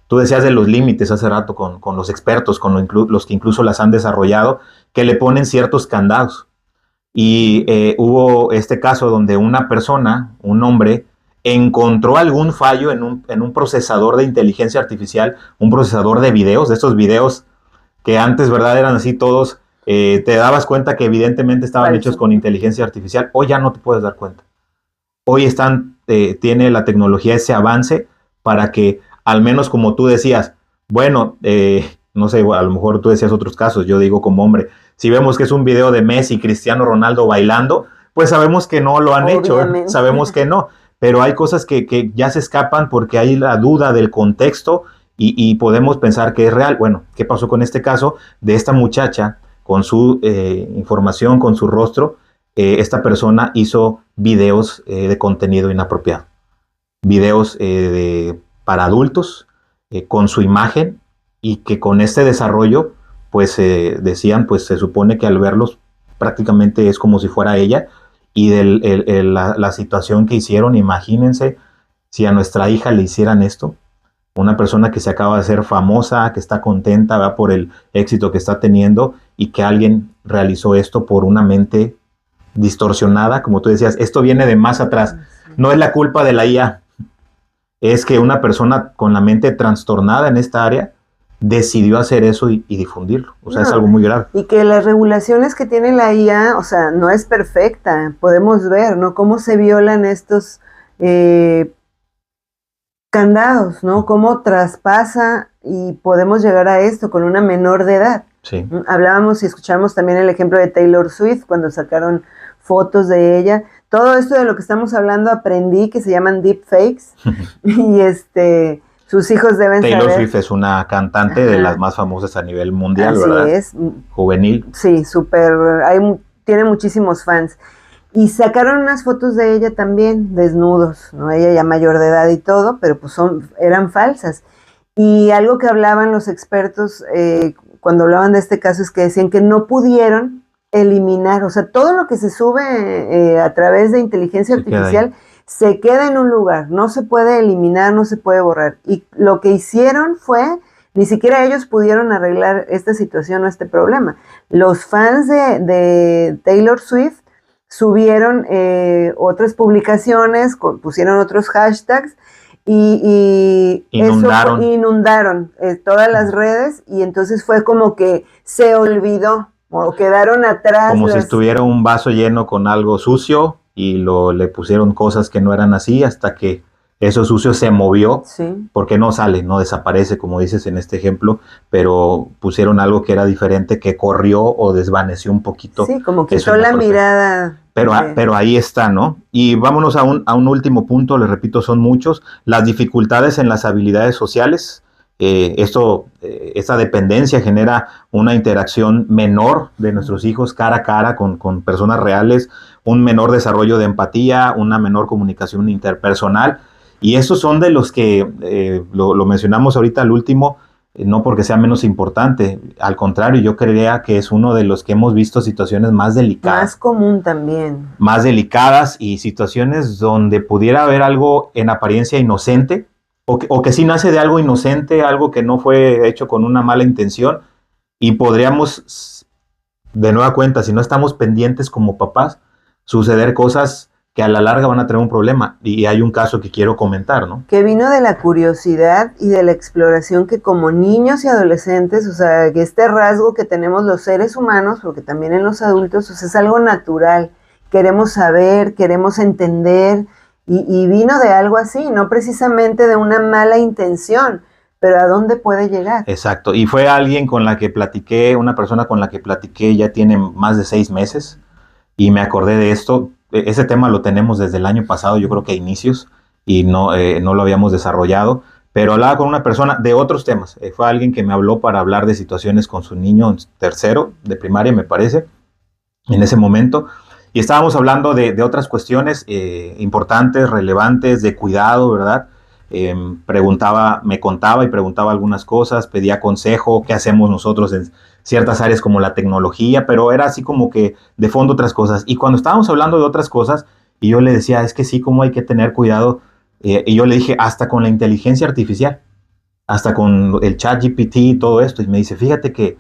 tú decías de los límites hace rato con los expertos, con los que incluso las han desarrollado, que le ponen ciertos candados. Y hubo este caso donde una persona, un hombre, encontró algún fallo en un procesador de inteligencia artificial, un procesador de videos, de estos videos que antes, ¿verdad? Eran así todos, te dabas cuenta que evidentemente estaban hechos con inteligencia artificial. Hoy ya no te puedes dar cuenta. Hoy tiene la tecnología ese avance para que, al menos como tú decías, bueno, no sé, a lo mejor tú decías otros casos, yo digo como hombre, si vemos que es un video de Messi, Cristiano Ronaldo bailando, pues sabemos que no lo han hecho, sabemos que no, pero hay cosas que ya se escapan porque hay la duda del contexto y podemos pensar que es real. Bueno, ¿qué pasó con este caso de esta muchacha con su información, con su rostro? Esta persona hizo videos de contenido inapropiado, videos para adultos, con su imagen, y que con este desarrollo, pues decían, pues se supone que al verlos prácticamente es como si fuera ella, y la situación que hicieron, imagínense si a nuestra hija le hicieran esto, una persona que se acaba de hacer famosa, que está contenta, ¿verdad?, por el éxito que está teniendo, y que alguien realizó esto por una mente distorsionada, como tú decías, esto viene de más atrás, no es la culpa de la IA, es que una persona con la mente trastornada en esta área decidió hacer eso y difundirlo. O sea, es algo muy grave. Y que las regulaciones que tiene la IA, o sea, no es perfecta. Podemos ver, ¿no?, cómo se violan estos candados, ¿no? Cómo traspasa y podemos llegar a esto con una menor de edad. Sí. Hablábamos y escuchamos también el ejemplo de Taylor Swift cuando sacaron fotos de ella. Todo esto de lo que estamos hablando aprendí, que se llaman deepfakes. Y sus hijos deben saber. Taylor Swift es una cantante de las más famosas a nivel mundial, así ¿verdad? Es. Juvenil. Sí, súper. Tiene muchísimos fans. Y sacaron unas fotos de ella también, desnudos, ¿no? Ella ya mayor de edad y todo, pero pues eran falsas. Y algo que hablaban los expertos cuando hablaban de este caso es que decían que no pudieron eliminar, o sea, todo lo que se sube a través de inteligencia artificial se queda en un lugar, no se puede eliminar, no se puede borrar. Y lo que hicieron fue, ni siquiera ellos pudieron arreglar esta situación o este problema. Los fans de Taylor Swift subieron otras publicaciones, pusieron otros hashtags y inundaron todas las redes, y entonces fue como que se olvidó o quedaron atrás. Como si estuviera un vaso lleno con algo sucio y le pusieron cosas que no eran así, hasta que eso sucio se movió, sí, porque no sale, no desaparece, como dices en este ejemplo, pero pusieron algo que era diferente, que corrió o desvaneció un poquito. Sí, como que quitó la mirada. Pero ahí está, ¿no? Y vámonos a un último punto, les repito, son muchos, las dificultades en las habilidades sociales. Esta dependencia genera una interacción menor de nuestros hijos cara a cara con personas reales, un menor desarrollo de empatía, una menor comunicación interpersonal, y estos son de los que lo mencionamos ahorita al último, no porque sea menos importante, al contrario, yo creería que es uno de los que hemos visto situaciones más delicadas. Más común también. Más delicadas, y situaciones donde pudiera haber algo en apariencia inocente, o que sí nace de algo inocente, algo que no fue hecho con una mala intención, y podríamos de nueva cuenta, si no estamos pendientes como papás, suceder cosas que a la larga van a tener un problema. Y hay un caso que quiero comentar, ¿no? Que vino de la curiosidad y de la exploración que como niños y adolescentes, o sea, que este rasgo que tenemos los seres humanos, porque también en los adultos, o sea, es algo natural. Queremos saber, queremos entender, y vino de algo así, no precisamente de una mala intención, pero ¿a dónde puede llegar? Exacto. Y fue alguien con la que platiqué, una persona con la que platiqué ya tiene más de 6 meses, y me acordé de esto. Ese tema lo tenemos desde el año pasado, yo creo que a inicios, y no lo habíamos desarrollado, pero hablaba con una persona de otros temas. Fue alguien que me habló para hablar de situaciones con su niño en tercero de primaria, me parece, en ese momento, y estábamos hablando de otras cuestiones importantes, relevantes, de cuidado, ¿verdad? Me contaba y preguntaba algunas cosas, pedía consejo, qué hacemos nosotros en ciertas áreas como la tecnología, pero era así como que de fondo otras cosas. Y cuando estábamos hablando de otras cosas, y yo le decía, es que sí, cómo hay que tener cuidado, y yo le dije, hasta con la inteligencia artificial, hasta con el ChatGPT y todo esto, y me dice, fíjate que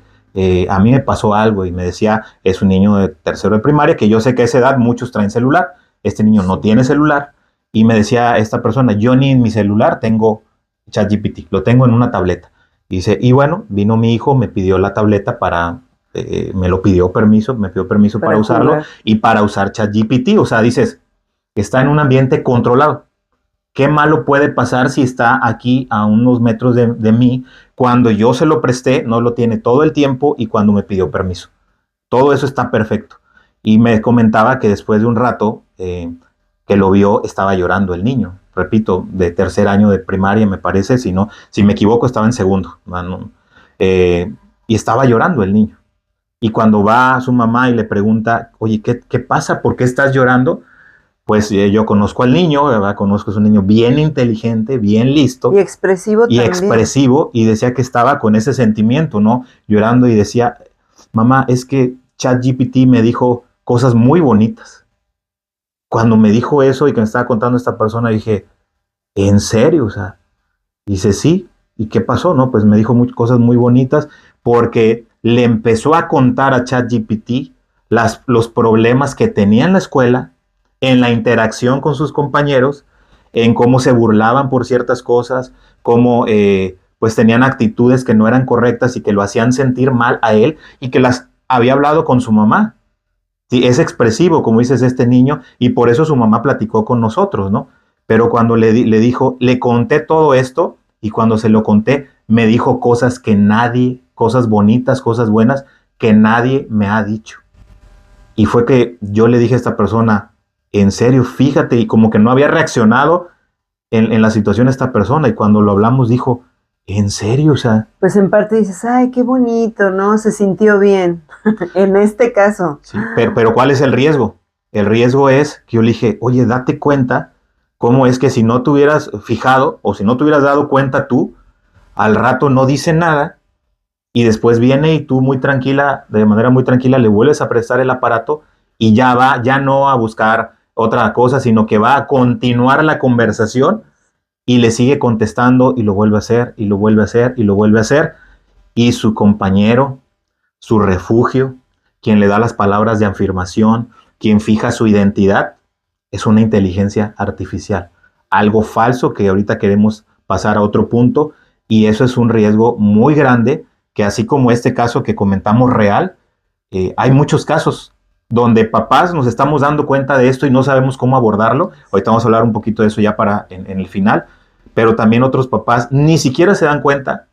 a mí me pasó algo, y me decía, es un niño de tercero de primaria, que yo sé que a esa edad muchos traen celular, este niño no tiene celular, y me decía esta persona, yo ni en mi celular tengo ChatGPT, lo tengo en una tableta. Y dice, y bueno, vino mi hijo, me pidió la tableta me pidió permiso para usarlo jugar. y para usar ChatGPT. O sea, dices, está en un ambiente controlado. ¿Qué malo puede pasar si está aquí a unos metros de mí? Cuando yo se lo presté, no lo tiene todo el tiempo, y cuando me pidió permiso. Todo eso está perfecto. Y me comentaba que después de un rato que lo vio, estaba llorando el niño. Repito, de tercer año de primaria, me parece, si me equivoco, estaba en segundo. Y estaba llorando el niño. Y cuando va a su mamá y le pregunta, oye, ¿qué pasa? ¿Por qué estás llorando? Pues yo conozco al niño, ¿verdad? Conozco, es un niño bien inteligente, bien listo. Y expresivo y también. Expresivo, y decía que estaba con ese sentimiento, ¿no? Llorando, y decía, mamá, es que ChatGPT me dijo cosas muy bonitas. Cuando me dijo eso y que me estaba contando esta persona, dije, ¿en serio? O sea, dice, sí. ¿Y qué pasó? No, pues me dijo cosas muy bonitas, porque le empezó a contar a ChatGPT los problemas que tenía en la escuela, en la interacción con sus compañeros, en cómo se burlaban por ciertas cosas, cómo pues tenían actitudes que no eran correctas y que lo hacían sentir mal a él, y que las había hablado con su mamá. Sí, es expresivo, como dices, este niño, y por eso su mamá platicó con nosotros, ¿no? Pero cuando le dijo, le conté todo esto, y cuando se lo conté, me dijo cosas cosas bonitas, cosas buenas, que nadie me ha dicho. Y fue que yo le dije a esta persona, en serio, fíjate, y como que no había reaccionado en la situación esta persona, y cuando lo hablamos dijo, ¿en serio? O sea, pues en parte dices, ay, qué bonito, ¿no? Se sintió bien, en este caso. Sí, pero ¿cuál es el riesgo? El riesgo es que yo le dije, oye, date cuenta cómo es que si no te hubieras fijado, o si no te hubieras dado cuenta tú, al rato no dice nada, y después viene y tú muy tranquila, de manera muy tranquila, le vuelves a prestar el aparato, y ya no a buscar otra cosa, sino que va a continuar la conversación, y le sigue contestando, y lo vuelve a hacer, y lo vuelve a hacer, y lo vuelve a hacer, y su compañero, su refugio, quien le da las palabras de afirmación, quien fija su identidad, es una inteligencia artificial. Algo falso que ahorita queremos pasar a otro punto, y eso es un riesgo muy grande, que así como este caso que comentamos real, hay muchos casos donde papás nos estamos dando cuenta de esto y no sabemos cómo abordarlo. Ahorita vamos a hablar un poquito de eso ya en el final, pero también otros papás ni siquiera se dan cuenta,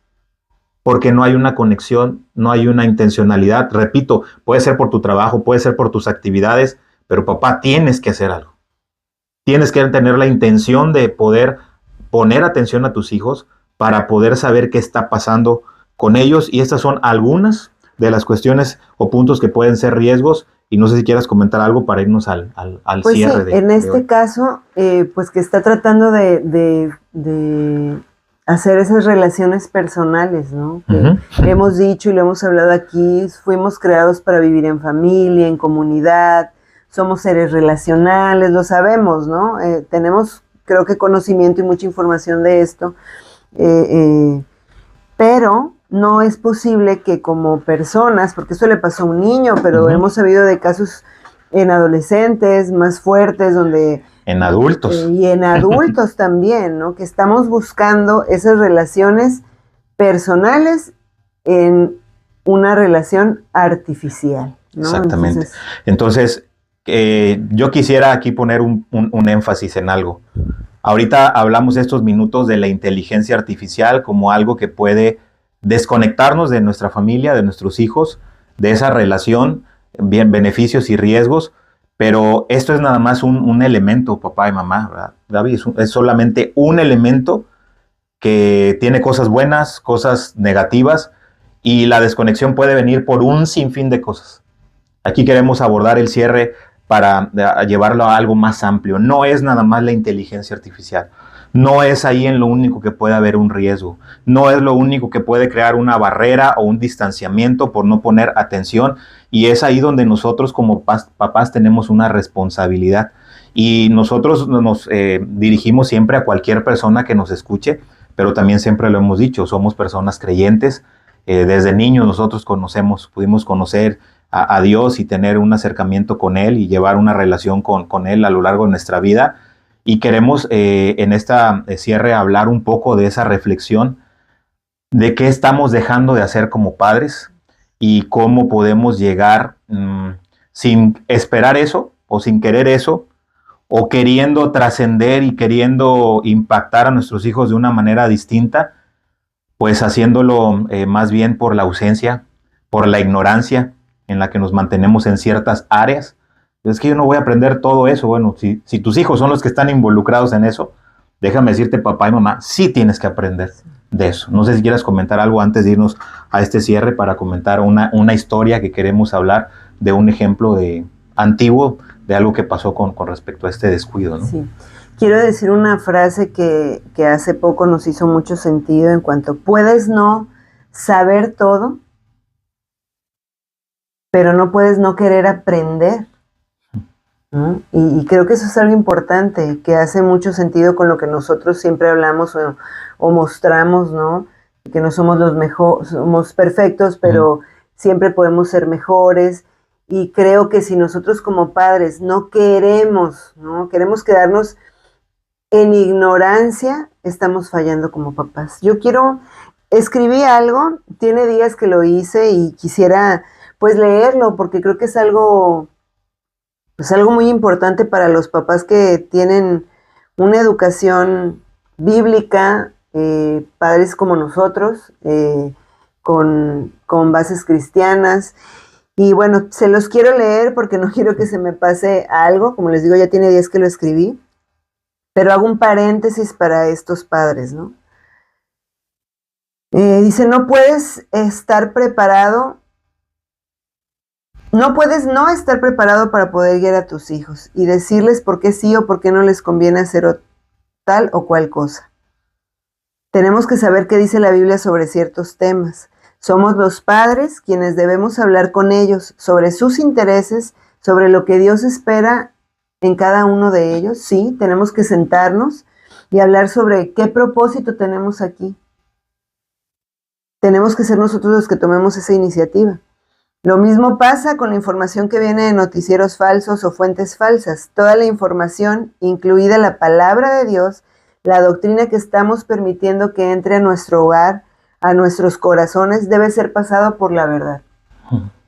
porque no hay una conexión, no hay una intencionalidad. Repito, puede ser por tu trabajo, puede ser por tus actividades, pero papá, tienes que hacer algo. Tienes que tener la intención de poder poner atención a tus hijos para poder saber qué está pasando con ellos, y estas son algunas de las cuestiones o puntos que pueden ser riesgos, y no sé si quieras comentar algo para irnos al pues cierre. Sí, en este caso, pues que está tratando de hacer esas relaciones personales, ¿no? Que hemos dicho y lo hemos hablado aquí, fuimos creados para vivir en familia, en comunidad, somos seres relacionales, lo sabemos, ¿no? Tenemos, creo que, conocimiento y mucha información de esto, pero no es posible que como personas, porque eso le pasó a un niño, pero hemos sabido de casos en adolescentes más fuertes, donde... En adultos. Y en adultos también, ¿no? Que estamos buscando esas relaciones personales en una relación artificial, ¿no? Exactamente. Entonces yo quisiera aquí poner un énfasis en algo. Ahorita hablamos estos minutos de la inteligencia artificial como algo que puede desconectarnos de nuestra familia, de nuestros hijos, de esa relación, bien, beneficios y riesgos, pero esto es nada más un elemento, papá y mamá, ¿verdad, Gaby? Es solamente un elemento que tiene cosas buenas, cosas negativas, y la desconexión puede venir por un sinfín de cosas. Aquí queremos abordar el cierre para llevarlo a algo más amplio. No es nada más la inteligencia artificial. No es ahí en lo único que puede haber un riesgo. No es lo único que puede crear una barrera o un distanciamiento por no poner atención. Y es ahí donde nosotros como papás tenemos una responsabilidad. Y nosotros nos dirigimos siempre a cualquier persona que nos escuche, pero también siempre lo hemos dicho, somos personas creyentes. Desde niños nosotros pudimos conocer a Dios y tener un acercamiento con Él y llevar una relación con Él a lo largo de nuestra vida. Y queremos en esta cierre hablar un poco de esa reflexión de qué estamos dejando de hacer como padres y cómo podemos llegar sin esperar eso o sin querer eso o queriendo trascender y queriendo impactar a nuestros hijos de una manera distinta, pues haciéndolo más bien por la ausencia, por la ignorancia en la que nos mantenemos en ciertas áreas. Es que yo no voy a aprender todo eso. Bueno, si tus hijos son los que están involucrados en eso, déjame decirte, papá y mamá, sí tienes que aprender de eso. No sé si quieras comentar algo antes de irnos a este cierre para comentar una historia que queremos hablar de un ejemplo antiguo de algo que pasó con respecto a este descuido, ¿no? Sí. Quiero decir una frase que hace poco nos hizo mucho sentido en cuanto: puedes no saber todo, pero no puedes no querer aprender, ¿no? Y creo que eso es algo importante, que hace mucho sentido con lo que nosotros siempre hablamos o mostramos, ¿no? Que no somos los mejores, somos perfectos, pero siempre podemos ser mejores. Y creo que si nosotros como padres no queremos quedarnos en ignorancia, estamos fallando como papás. Escribí algo, tiene días que lo hice y quisiera pues leerlo, porque creo que es algo muy importante para los papás que tienen una educación bíblica, padres como nosotros, con bases cristianas. Y bueno, se los quiero leer porque no quiero que se me pase algo. Como les digo, ya tiene días que lo escribí, pero hago un paréntesis para estos padres, ¿no? Dice: no puedes no estar preparado para poder guiar a tus hijos y decirles por qué sí o por qué no les conviene hacer tal o cual cosa. Tenemos que saber qué dice la Biblia sobre ciertos temas. Somos los padres quienes debemos hablar con ellos sobre sus intereses, sobre lo que Dios espera en cada uno de ellos. Sí, tenemos que sentarnos y hablar sobre qué propósito tenemos aquí. Tenemos que ser nosotros los que tomemos esa iniciativa. Lo mismo pasa con la información que viene de noticieros falsos o fuentes falsas. Toda la información, incluida la palabra de Dios, la doctrina que estamos permitiendo que entre a nuestro hogar, a nuestros corazones, debe ser pasado por la verdad.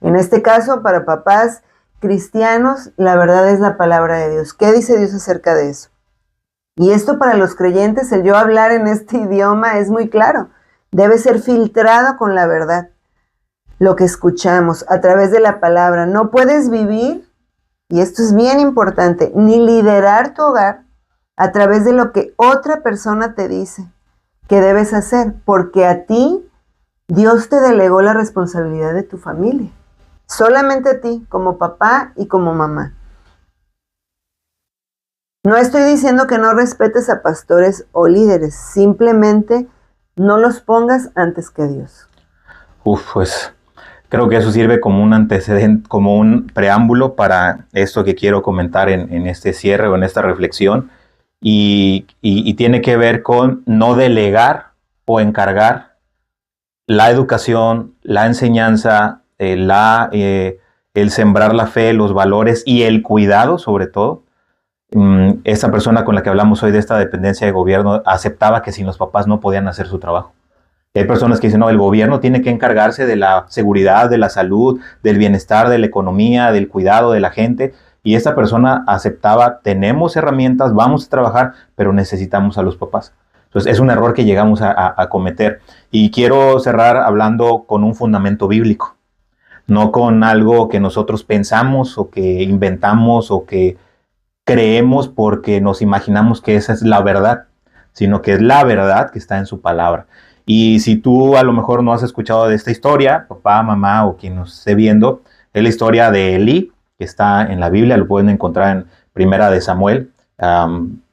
En este caso, para papás cristianos, la verdad es la palabra de Dios. ¿Qué dice Dios acerca de eso? Y esto para los creyentes, el yo hablar en este idioma es muy claro. Debe ser filtrado con la verdad. Lo que escuchamos a través de la palabra. No puedes vivir, y esto es bien importante, ni liderar tu hogar a través de lo que otra persona te dice que debes hacer, porque a ti Dios te delegó la responsabilidad de tu familia. Solamente a ti, como papá y como mamá. No estoy diciendo que no respetes a pastores o líderes, simplemente no los pongas antes que a Dios. Pues creo que eso sirve como un antecedente, como un preámbulo para esto que quiero comentar en este cierre o en esta reflexión. Y tiene que ver con no delegar o encargar la educación, la enseñanza, el sembrar la fe, los valores y el cuidado sobre todo. Esta persona con la que hablamos hoy de esta dependencia de gobierno aceptaba que sin los papás no podían hacer su trabajo. Hay personas que dicen, no, el gobierno tiene que encargarse de la seguridad, de la salud, del bienestar, de la economía, del cuidado de la gente. Y esta persona aceptaba, tenemos herramientas, vamos a trabajar, pero necesitamos a los papás. Entonces es un error que llegamos a cometer. Y quiero cerrar hablando con un fundamento bíblico, no con algo que nosotros pensamos o que inventamos o que creemos porque nos imaginamos que esa es la verdad, sino que es la verdad que está en su palabra. Y si tú a lo mejor no has escuchado de esta historia, papá, mamá o quien nos esté viendo, es la historia de Elí, que está en la Biblia, lo pueden encontrar en Primera de Samuel.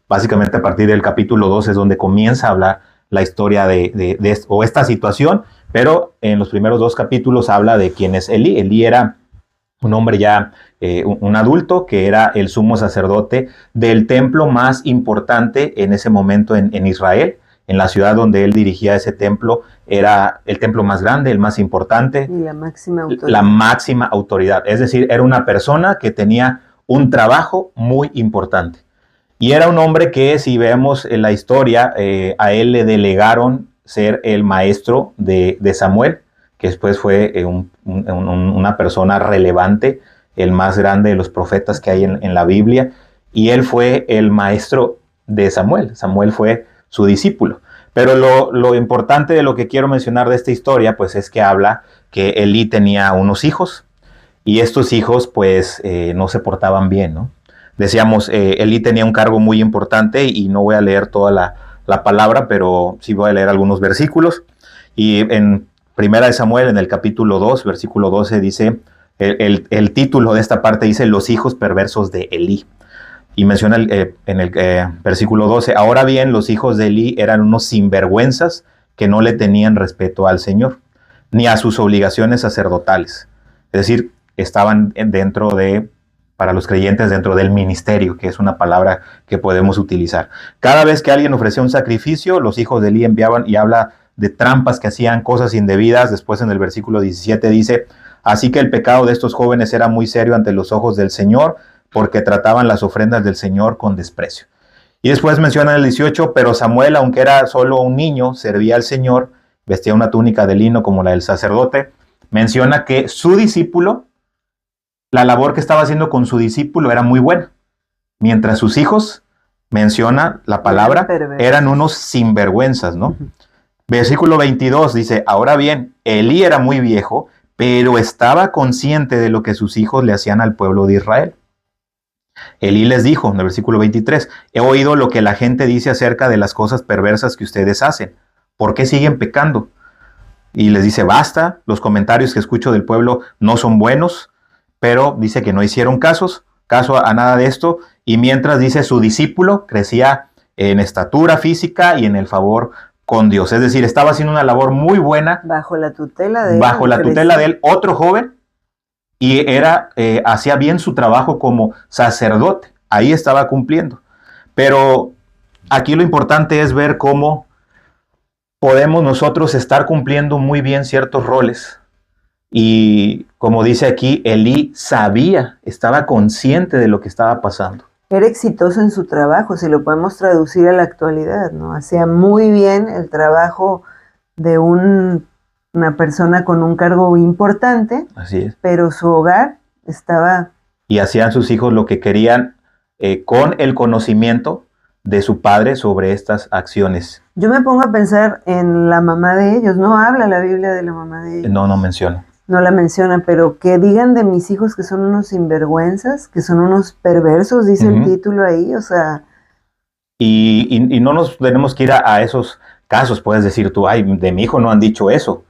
Básicamente a partir del capítulo 2 es donde comienza a hablar la historia de esta situación, pero en los primeros 2 capítulos habla de quién es Elí. Elí era un hombre ya, un adulto, que era el sumo sacerdote del templo más importante en ese momento en Israel. En la ciudad donde él dirigía ese templo, era el templo más grande, el más importante. Y la máxima autoridad. La máxima autoridad. Es decir, era una persona que tenía un trabajo muy importante. Y era un hombre que, si vemos en la historia, a él le delegaron ser el maestro de Samuel, que después fue una persona relevante, el más grande de los profetas que hay en la Biblia. Y él fue el maestro de Samuel. Samuel fue su discípulo. Pero lo importante de lo que quiero mencionar de esta historia, pues es que habla que Elí tenía unos hijos y estos hijos pues no se portaban bien, ¿no? Decíamos, Elí tenía un cargo muy importante y no voy a leer toda la palabra, pero sí voy a leer algunos versículos. Y en Primera de Samuel, en el capítulo 2, versículo 12, dice, el título de esta parte dice, los hijos perversos de Elí. Y menciona en el versículo 12, ahora bien, los hijos de Elí eran unos sinvergüenzas que no le tenían respeto al Señor, ni a sus obligaciones sacerdotales. Es decir, estaban para los creyentes, dentro del ministerio, que es una palabra que podemos utilizar. Cada vez que alguien ofrecía un sacrificio, los hijos de Elí enviaban, y habla de trampas que hacían, cosas indebidas. Después en el versículo 17 dice, así que el pecado de estos jóvenes era muy serio ante los ojos del Señor, porque trataban las ofrendas del Señor con desprecio. Y después menciona el 18, pero Samuel, aunque era solo un niño, servía al Señor, vestía una túnica de lino como la del sacerdote. Menciona que su discípulo, la labor que estaba haciendo con su discípulo era muy buena, mientras sus hijos, menciona la palabra, eran unos sinvergüenzas, ¿no? Versículo 22 dice, ahora bien, Elí era muy viejo, pero estaba consciente de lo que sus hijos le hacían al pueblo de Israel. Elí les dijo, en el versículo 23, he oído lo que la gente dice acerca de las cosas perversas que ustedes hacen. ¿Por qué siguen pecando? Y les dice, basta, los comentarios que escucho del pueblo no son buenos, pero dice que no hicieron caso a nada de esto, y mientras dice su discípulo crecía en estatura física y en el favor con Dios. Es decir, estaba haciendo una labor muy buena. Bajo la tutela de él. Bajo la tutela de él, otro joven, y hacía bien su trabajo como sacerdote. Ahí estaba cumpliendo. Pero aquí lo importante es ver cómo podemos nosotros estar cumpliendo muy bien ciertos roles. Y como dice aquí, Elí sabía, estaba consciente de lo que estaba pasando. Era exitoso en su trabajo, si lo podemos traducir a la actualidad, ¿no? Hacía muy bien el trabajo de una persona con un cargo importante. Así es. Pero su hogar estaba... Y hacían sus hijos lo que querían con el conocimiento de su padre sobre estas acciones. Yo me pongo a pensar en la mamá de ellos. No habla la Biblia de la mamá de ellos. No menciona. No la menciona, pero que digan de mis hijos que son unos sinvergüenzas, que son unos perversos, dice el título ahí, o sea... Y no nos tenemos que ir a esos casos. Puedes decir tú, ay, de mi hijo no han dicho eso.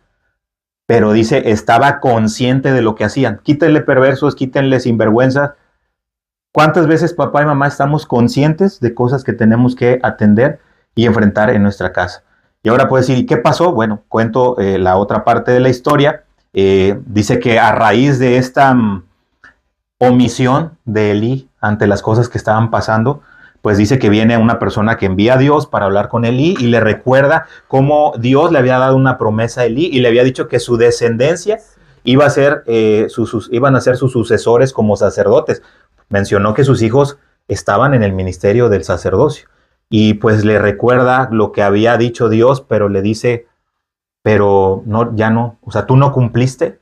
Pero dice, estaba consciente de lo que hacían. Quítenle perversos, quítenle sinvergüenzas. ¿Cuántas veces papá y mamá estamos conscientes de cosas que tenemos que atender y enfrentar en nuestra casa? Y ahora puedes decir, ¿y qué pasó? Bueno, cuento la otra parte de la historia. Dice que a raíz de esta omisión de Elí ante las cosas que estaban pasando, pues dice que viene una persona que envía a Dios para hablar con Elí y le recuerda cómo Dios le había dado una promesa a Elí y le había dicho que su descendencia iba a ser, iban a ser sus sucesores como sacerdotes. Mencionó que sus hijos estaban en el ministerio del sacerdocio y pues le recuerda lo que había dicho Dios, pero le dice, pero no, ya no, o sea, tú no cumpliste,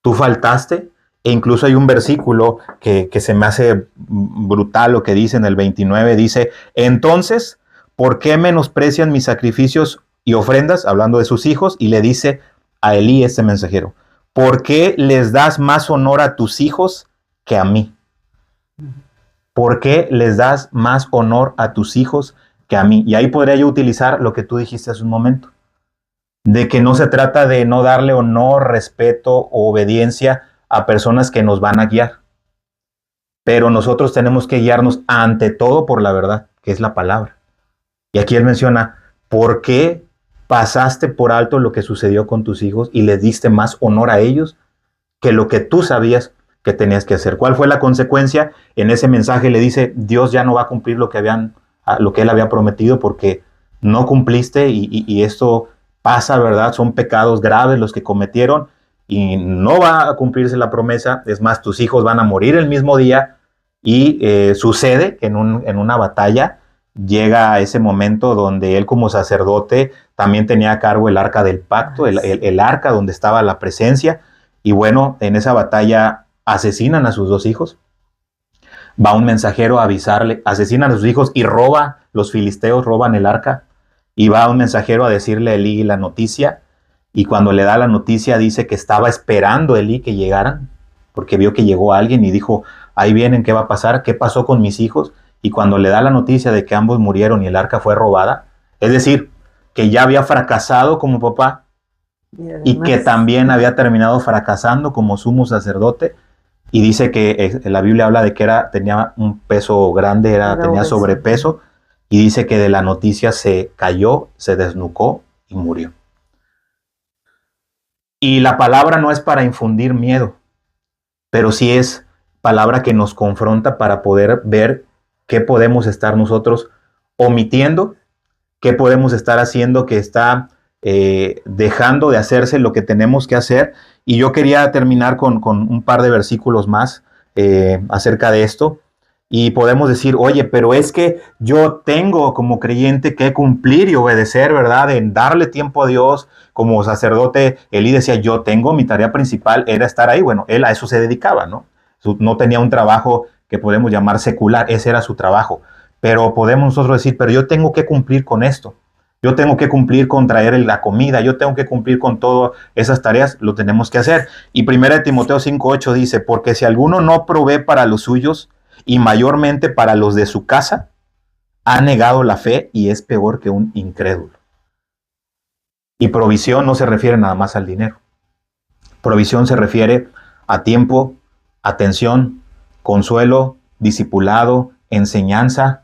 tú faltaste. E incluso hay un versículo que se me hace brutal lo que dice en el 29, dice, entonces, ¿por qué menosprecian mis sacrificios y ofrendas? Hablando de sus hijos, y le dice a Elí, este mensajero, ¿por qué les das más honor a tus hijos que a mí? ¿Por qué les das más honor a tus hijos que a mí? Y ahí podría yo utilizar lo que tú dijiste hace un momento, de que no se trata de no darle honor, respeto o obediencia a personas que nos van a guiar. Pero nosotros tenemos que guiarnos ante todo por la verdad, que es la palabra. Y aquí él menciona, ¿por qué pasaste por alto lo que sucedió con tus hijos y les diste más honor a ellos que lo que tú sabías que tenías que hacer? ¿Cuál fue la consecuencia? En ese mensaje le dice, Dios ya no va a cumplir lo que él había prometido porque no cumpliste y esto pasa, ¿verdad? Son pecados graves los que cometieron y no va a cumplirse la promesa. Es más, tus hijos van a morir el mismo día y sucede que en una batalla llega a ese momento donde él como sacerdote también tenía a cargo el arca del pacto, el arca donde estaba la presencia. Y bueno, en esa batalla asesinan a sus dos hijos. Va un mensajero a avisarle, asesinan a sus hijos y los filisteos roban el arca. Y va un mensajero a decirle a Elí la noticia. Y cuando le da la noticia dice que estaba esperando Elí que llegaran, porque vio que llegó alguien y dijo, ahí vienen, ¿qué va a pasar? ¿Qué pasó con mis hijos? Y cuando le da la noticia de que ambos murieron y el arca fue robada, es decir, que ya había fracasado como papá y que también había terminado fracasando como sumo sacerdote. Y dice que la Biblia habla de que tenía un peso grande, tenía sobrepeso, y dice que de la noticia se cayó, se desnucó y murió. Y la palabra no es para infundir miedo, pero sí es palabra que nos confronta para poder ver qué podemos estar nosotros omitiendo, qué podemos estar haciendo que está dejando de hacerse lo que tenemos que hacer. Y yo quería terminar con un par de versículos más acerca de esto. Y podemos decir, oye, pero es que yo tengo como creyente que cumplir y obedecer, ¿verdad? En darle tiempo a Dios. Como sacerdote, Elí decía, yo tengo, mi tarea principal era estar ahí. Bueno, él a eso se dedicaba, ¿no? No tenía un trabajo que podemos llamar secular, ese era su trabajo. Pero podemos nosotros decir, pero yo tengo que cumplir con esto. Yo tengo que cumplir con traer la comida, yo tengo que cumplir con todas esas tareas, lo tenemos que hacer. Y 1 Timoteo 5:8 dice, porque si alguno no provee para los suyos, y mayormente para los de su casa, ha negado la fe y es peor que un incrédulo. Y provisión no se refiere nada más al dinero. Provisión se refiere a tiempo, atención, consuelo, discipulado, enseñanza,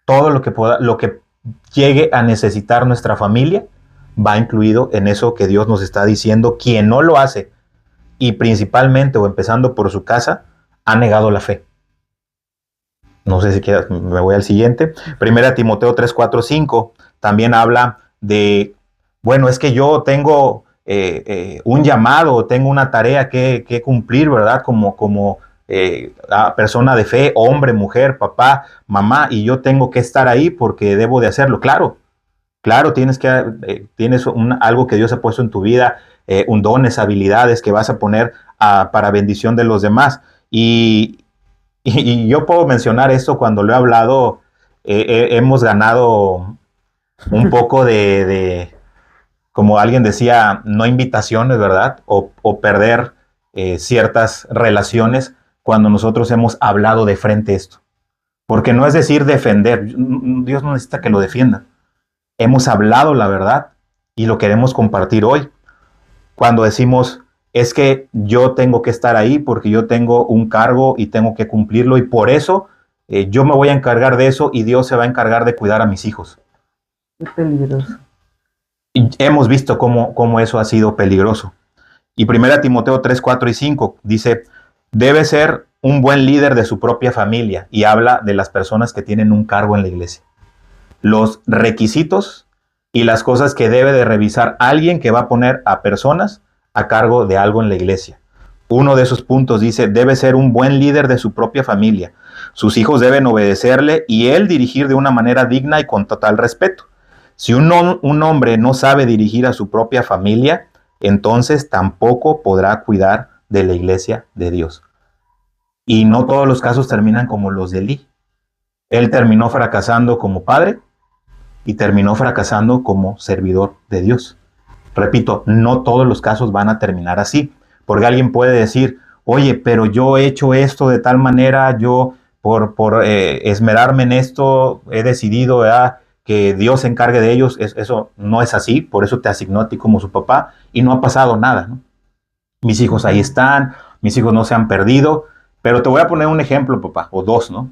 todo lo que llegue a necesitar nuestra familia va incluido en eso que Dios nos está diciendo. Quien no lo hace, y principalmente o empezando por su casa, ha negado la fe. No sé si quieras, me voy al siguiente. 1 Timoteo 3, 4, 5 también habla de, bueno, es que yo tengo un llamado, tengo una tarea que cumplir, ¿verdad? Como persona de fe, hombre, mujer, papá, mamá, y yo tengo que estar ahí porque debo de hacerlo. Claro, tienes algo que Dios ha puesto en tu vida, dones, habilidades que vas a poner para bendición de los demás. Y yo puedo mencionar esto cuando lo he hablado, hemos ganado un poco como alguien decía, no invitaciones, ¿verdad? O perder ciertas relaciones cuando nosotros hemos hablado de frente esto. Porque no es decir defender, Dios no necesita que lo defiendan. Hemos hablado la verdad y lo queremos compartir hoy. Cuando decimos, es que yo tengo que estar ahí porque yo tengo un cargo y tengo que cumplirlo y por eso yo me voy a encargar de eso y Dios se va a encargar de cuidar a mis hijos. Es peligroso. Y hemos visto cómo eso ha sido peligroso. Y 1 Timoteo 3, 4 y 5 dice, debe ser un buen líder de su propia familia, y habla de las personas que tienen un cargo en la iglesia. Los requisitos y las cosas que debe de revisar alguien que va a poner a personas a cargo de algo en la iglesia. Uno de esos puntos dice, debe ser un buen líder de su propia familia. Sus hijos deben obedecerle y él dirigir de una manera digna y con total respeto. Si un hombre no sabe dirigir a su propia familia, entonces tampoco podrá cuidar de la iglesia de Dios. Y no todos los casos terminan como los de Elí. Él terminó fracasando como padre y terminó fracasando como servidor de Dios. Repito, no todos los casos van a terminar así, porque alguien puede decir, oye, pero yo he hecho esto de tal manera, yo por esmerarme en esto he decidido, ¿verdad?, que Dios se encargue de ellos. Eso no es así, por eso te asignó a ti como su papá y no ha pasado nada, ¿no? Mis hijos ahí están, mis hijos no se han perdido, pero te voy a poner un ejemplo, papá, o dos, ¿no?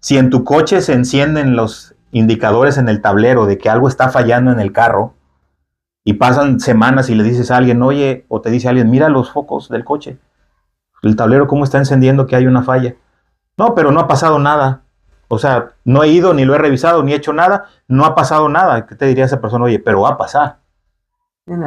Si en tu coche se encienden los indicadores en el tablero de que algo está fallando en el carro y pasan semanas y le dices a alguien, oye, o te dice alguien, mira los focos del coche, el tablero cómo está encendiendo que hay una falla. No, pero no ha pasado nada. O sea, no he ido, ni lo he revisado, ni he hecho nada, no ha pasado nada. ¿Qué te diría esa persona? Oye, pero va a pasar.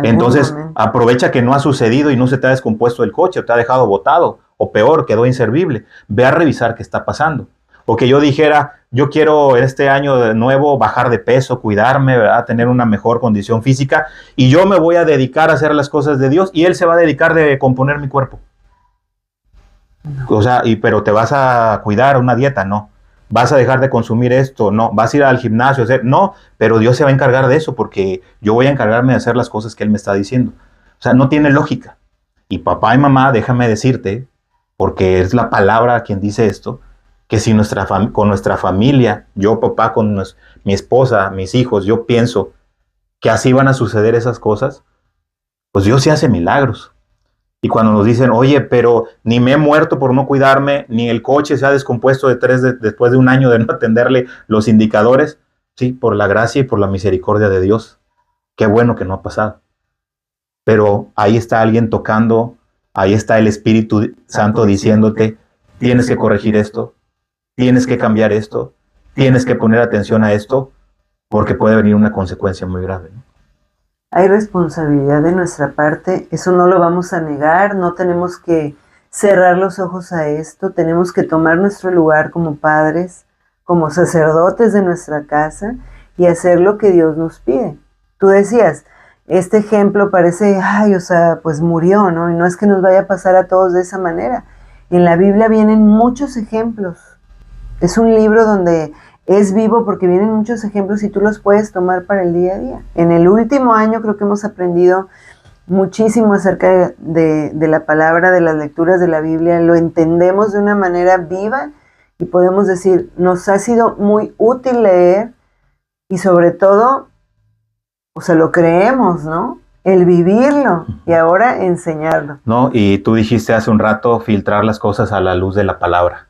Entonces, aprovecha que no ha sucedido y no se te ha descompuesto el coche, o te ha dejado botado, o peor, quedó inservible. Ve a revisar qué está pasando. O que yo dijera, yo quiero este año de nuevo bajar de peso, cuidarme, ¿verdad?, tener una mejor condición física, y yo me voy a dedicar a hacer las cosas de Dios, y Él se va a dedicar de componer mi cuerpo. No. O sea, pero te vas a cuidar una dieta, no. Vas a dejar de consumir esto, no. Vas a ir al gimnasio, no, pero Dios se va a encargar de eso, porque yo voy a encargarme de hacer las cosas que Él me está diciendo. O sea, no tiene lógica. Y papá y mamá, déjame decirte, porque es la palabra quien dice esto, que si con nuestra familia, yo papá con mi esposa, mis hijos, yo pienso que así van a suceder esas cosas, pues Dios sí hace milagros. Y cuando nos dicen, oye, pero ni me he muerto por no cuidarme, ni el coche se ha descompuesto después de un año de no atenderle los indicadores, sí, por la gracia y por la misericordia de Dios. Qué bueno que no ha pasado. Pero ahí está alguien tocando, ahí está el Espíritu Santo diciéndote, tienes que corregir esto, tienes que cambiar esto, tienes que poner atención a esto, porque puede venir una consecuencia muy grave, ¿no? Hay responsabilidad de nuestra parte, eso no lo vamos a negar, no tenemos que cerrar los ojos a esto, tenemos que tomar nuestro lugar como padres, como sacerdotes de nuestra casa y hacer lo que Dios nos pide. Tú decías, este ejemplo parece, ay, o sea, pues murió, ¿no? Y no es que nos vaya a pasar a todos de esa manera. En la Biblia vienen muchos ejemplos. Es un libro donde es vivo porque vienen muchos ejemplos y tú los puedes tomar para el día a día. En el último año creo que hemos aprendido muchísimo acerca de la palabra, de las lecturas de la Biblia. Lo entendemos de una manera viva y podemos decir, nos ha sido muy útil leer y sobre todo, o sea, lo creemos, ¿no? El vivirlo y ahora enseñarlo. No, y tú dijiste hace un rato filtrar las cosas a la luz de la palabra.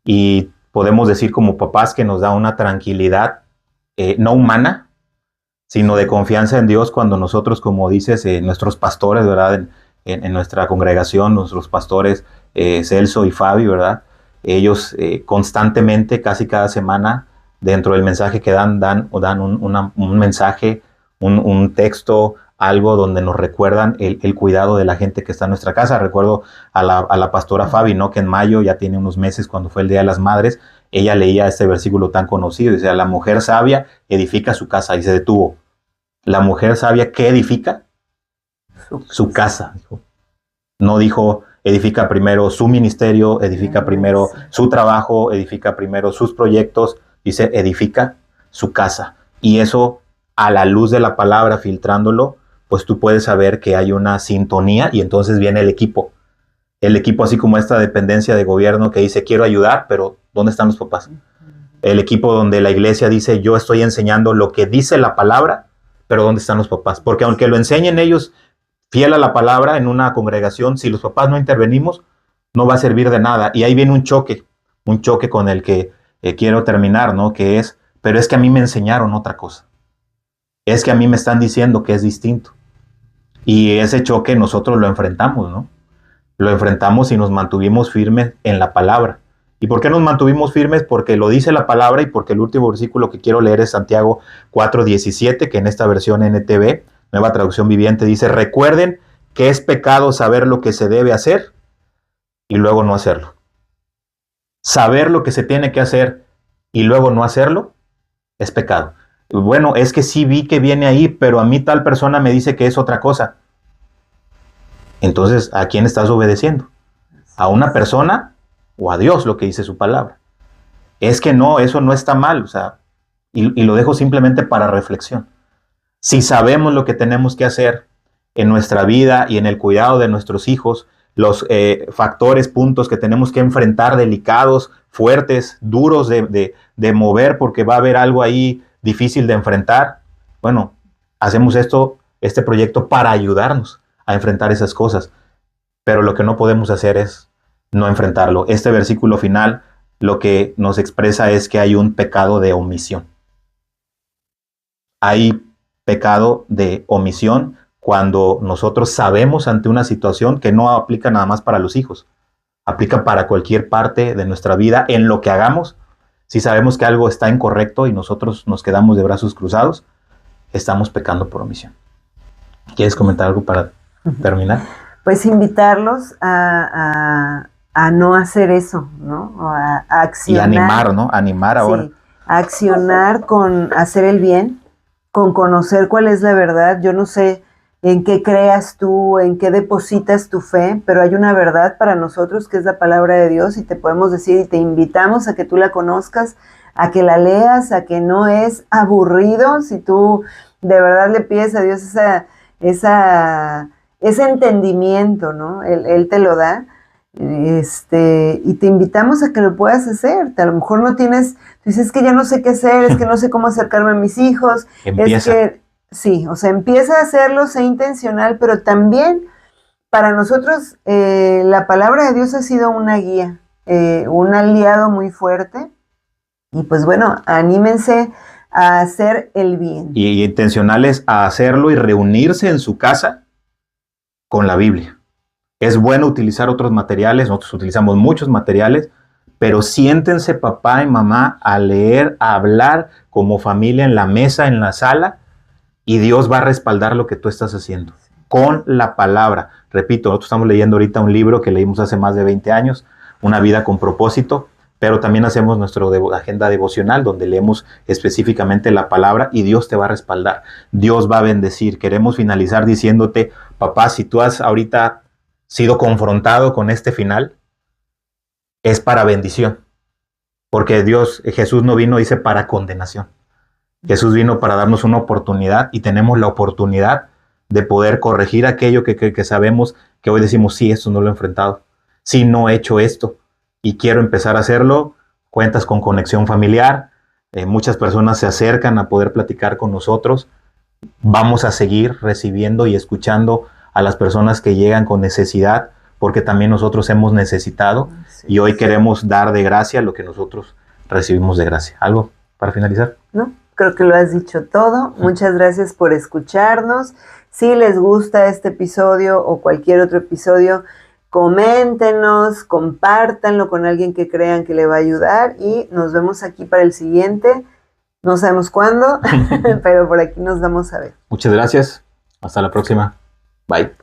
Y podemos decir como papás que nos da una tranquilidad no humana, sino de confianza en Dios cuando nosotros, como dices, nuestros pastores, ¿verdad? En nuestra congregación, nuestros pastores Celso y Fabi, ¿verdad? Ellos constantemente, casi cada semana, dentro del mensaje que dan un mensaje, un texto, algo donde nos recuerdan el cuidado de la gente que está en nuestra casa. Recuerdo a la pastora Fabi, ¿no?, que en mayo, ya tiene unos meses, cuando fue el Día de las Madres, ella leía este versículo tan conocido, dice, la mujer sabia edifica su casa, y se detuvo. La mujer sabia, ¿qué edifica? Su casa. No dijo, edifica primero su ministerio, edifica primero su trabajo, edifica primero sus proyectos, dice, edifica su casa. Y eso, a la luz de la palabra, filtrándolo, pues tú puedes saber que hay una sintonía y entonces viene el equipo. El equipo, así como esta dependencia de gobierno que dice, quiero ayudar, pero ¿dónde están los papás? El equipo donde la iglesia dice, yo estoy enseñando lo que dice la palabra, pero ¿dónde están los papás? Porque aunque lo enseñen ellos fiel a la palabra en una congregación, si los papás no intervenimos, no va a servir de nada. Y ahí viene un choque con el que quiero terminar, ¿no? Que es, pero es que a mí me enseñaron otra cosa. Es que a mí me están diciendo que es distinto. Y ese choque nosotros lo enfrentamos, ¿no? lo enfrentamos y nos mantuvimos firmes en la palabra. ¿Y por qué nos mantuvimos firmes? Porque lo dice la palabra y porque el último versículo que quiero leer es Santiago 4:17, que en esta versión NTV, Nueva Traducción Viviente, dice: recuerden que es pecado saber lo que se debe hacer y luego no hacerlo. Saber lo que se tiene que hacer y luego no hacerlo es pecado. Bueno, es que sí vi que viene ahí, pero a mí tal persona me dice que es otra cosa. Entonces, ¿a quién estás obedeciendo? ¿A una persona o a Dios, lo que dice su palabra? Es que no, eso no está mal, o sea, y lo dejo simplemente para reflexión. Si sabemos lo que tenemos que hacer en nuestra vida y en el cuidado de nuestros hijos, los factores, puntos que tenemos que enfrentar, delicados, fuertes, duros de mover, porque va a haber algo ahí difícil de enfrentar, bueno, hacemos este proyecto para ayudarnos a enfrentar esas cosas, pero lo que no podemos hacer es no enfrentarlo. Este versículo final lo que nos expresa es que hay un pecado de omisión. Hay pecado de omisión cuando nosotros sabemos ante una situación que no aplica nada más para los hijos, aplica para cualquier parte de nuestra vida, en lo que hagamos. Si sabemos que algo está incorrecto y nosotros nos quedamos de brazos cruzados, estamos pecando por omisión. ¿Quieres comentar algo para terminar? Pues invitarlos a no hacer eso, ¿no? A accionar. Y animar, ¿no? Animar ahora. Sí, a accionar con hacer el bien, con conocer cuál es la verdad. Yo no sé en qué creas tú, en qué depositas tu fe, pero hay una verdad para nosotros que es la palabra de Dios y te podemos decir y te invitamos a que tú la conozcas, a que la leas, a que no es aburrido. Si tú de verdad le pides a Dios ese entendimiento, ¿no? Él te lo da. Y te invitamos a que lo puedas hacer. A lo mejor no tienes, tú dices, es que ya no sé qué hacer, es que no sé cómo acercarme a mis hijos. Empieza. Es que, sí, o sea, empieza a hacerlo, sé intencional, pero también para nosotros la palabra de Dios ha sido una guía, un aliado muy fuerte. Y pues bueno, anímense a hacer el bien. Y intencionales a hacerlo y reunirse en su casa con la Biblia. Es bueno utilizar otros materiales, nosotros utilizamos muchos materiales, pero siéntense papá y mamá a leer, a hablar como familia en la mesa, en la sala, y Dios va a respaldar lo que tú estás haciendo con la palabra. Repito, nosotros estamos leyendo ahorita un libro que leímos hace más de 20 años, Una vida con propósito, pero también hacemos nuestra agenda devocional donde leemos específicamente la palabra y Dios te va a respaldar. Dios va a bendecir. Queremos finalizar diciéndote, papá, si tú has ahorita sido confrontado con este final, es para bendición. Porque Jesús no vino, dice, para condenación. Jesús vino para darnos una oportunidad y tenemos la oportunidad de poder corregir aquello que sabemos que hoy decimos, sí, esto no lo he enfrentado. Sí, no he hecho esto y quiero empezar a hacerlo. Cuentas con Conexión Familiar. Muchas personas se acercan a poder platicar con nosotros. Vamos a seguir recibiendo y escuchando a las personas que llegan con necesidad, porque también nosotros hemos necesitado y hoy queremos dar de gracia lo que nosotros recibimos de gracia. ¿Algo para finalizar? No, creo que lo has dicho todo. Muchas gracias por escucharnos. Si les gusta este episodio o cualquier otro episodio, coméntenos, compártanlo con alguien que crean que le va a ayudar y nos vemos aquí para el siguiente. No sabemos cuándo, pero por aquí nos vamos a ver. Muchas gracias. Hasta la próxima. Bye.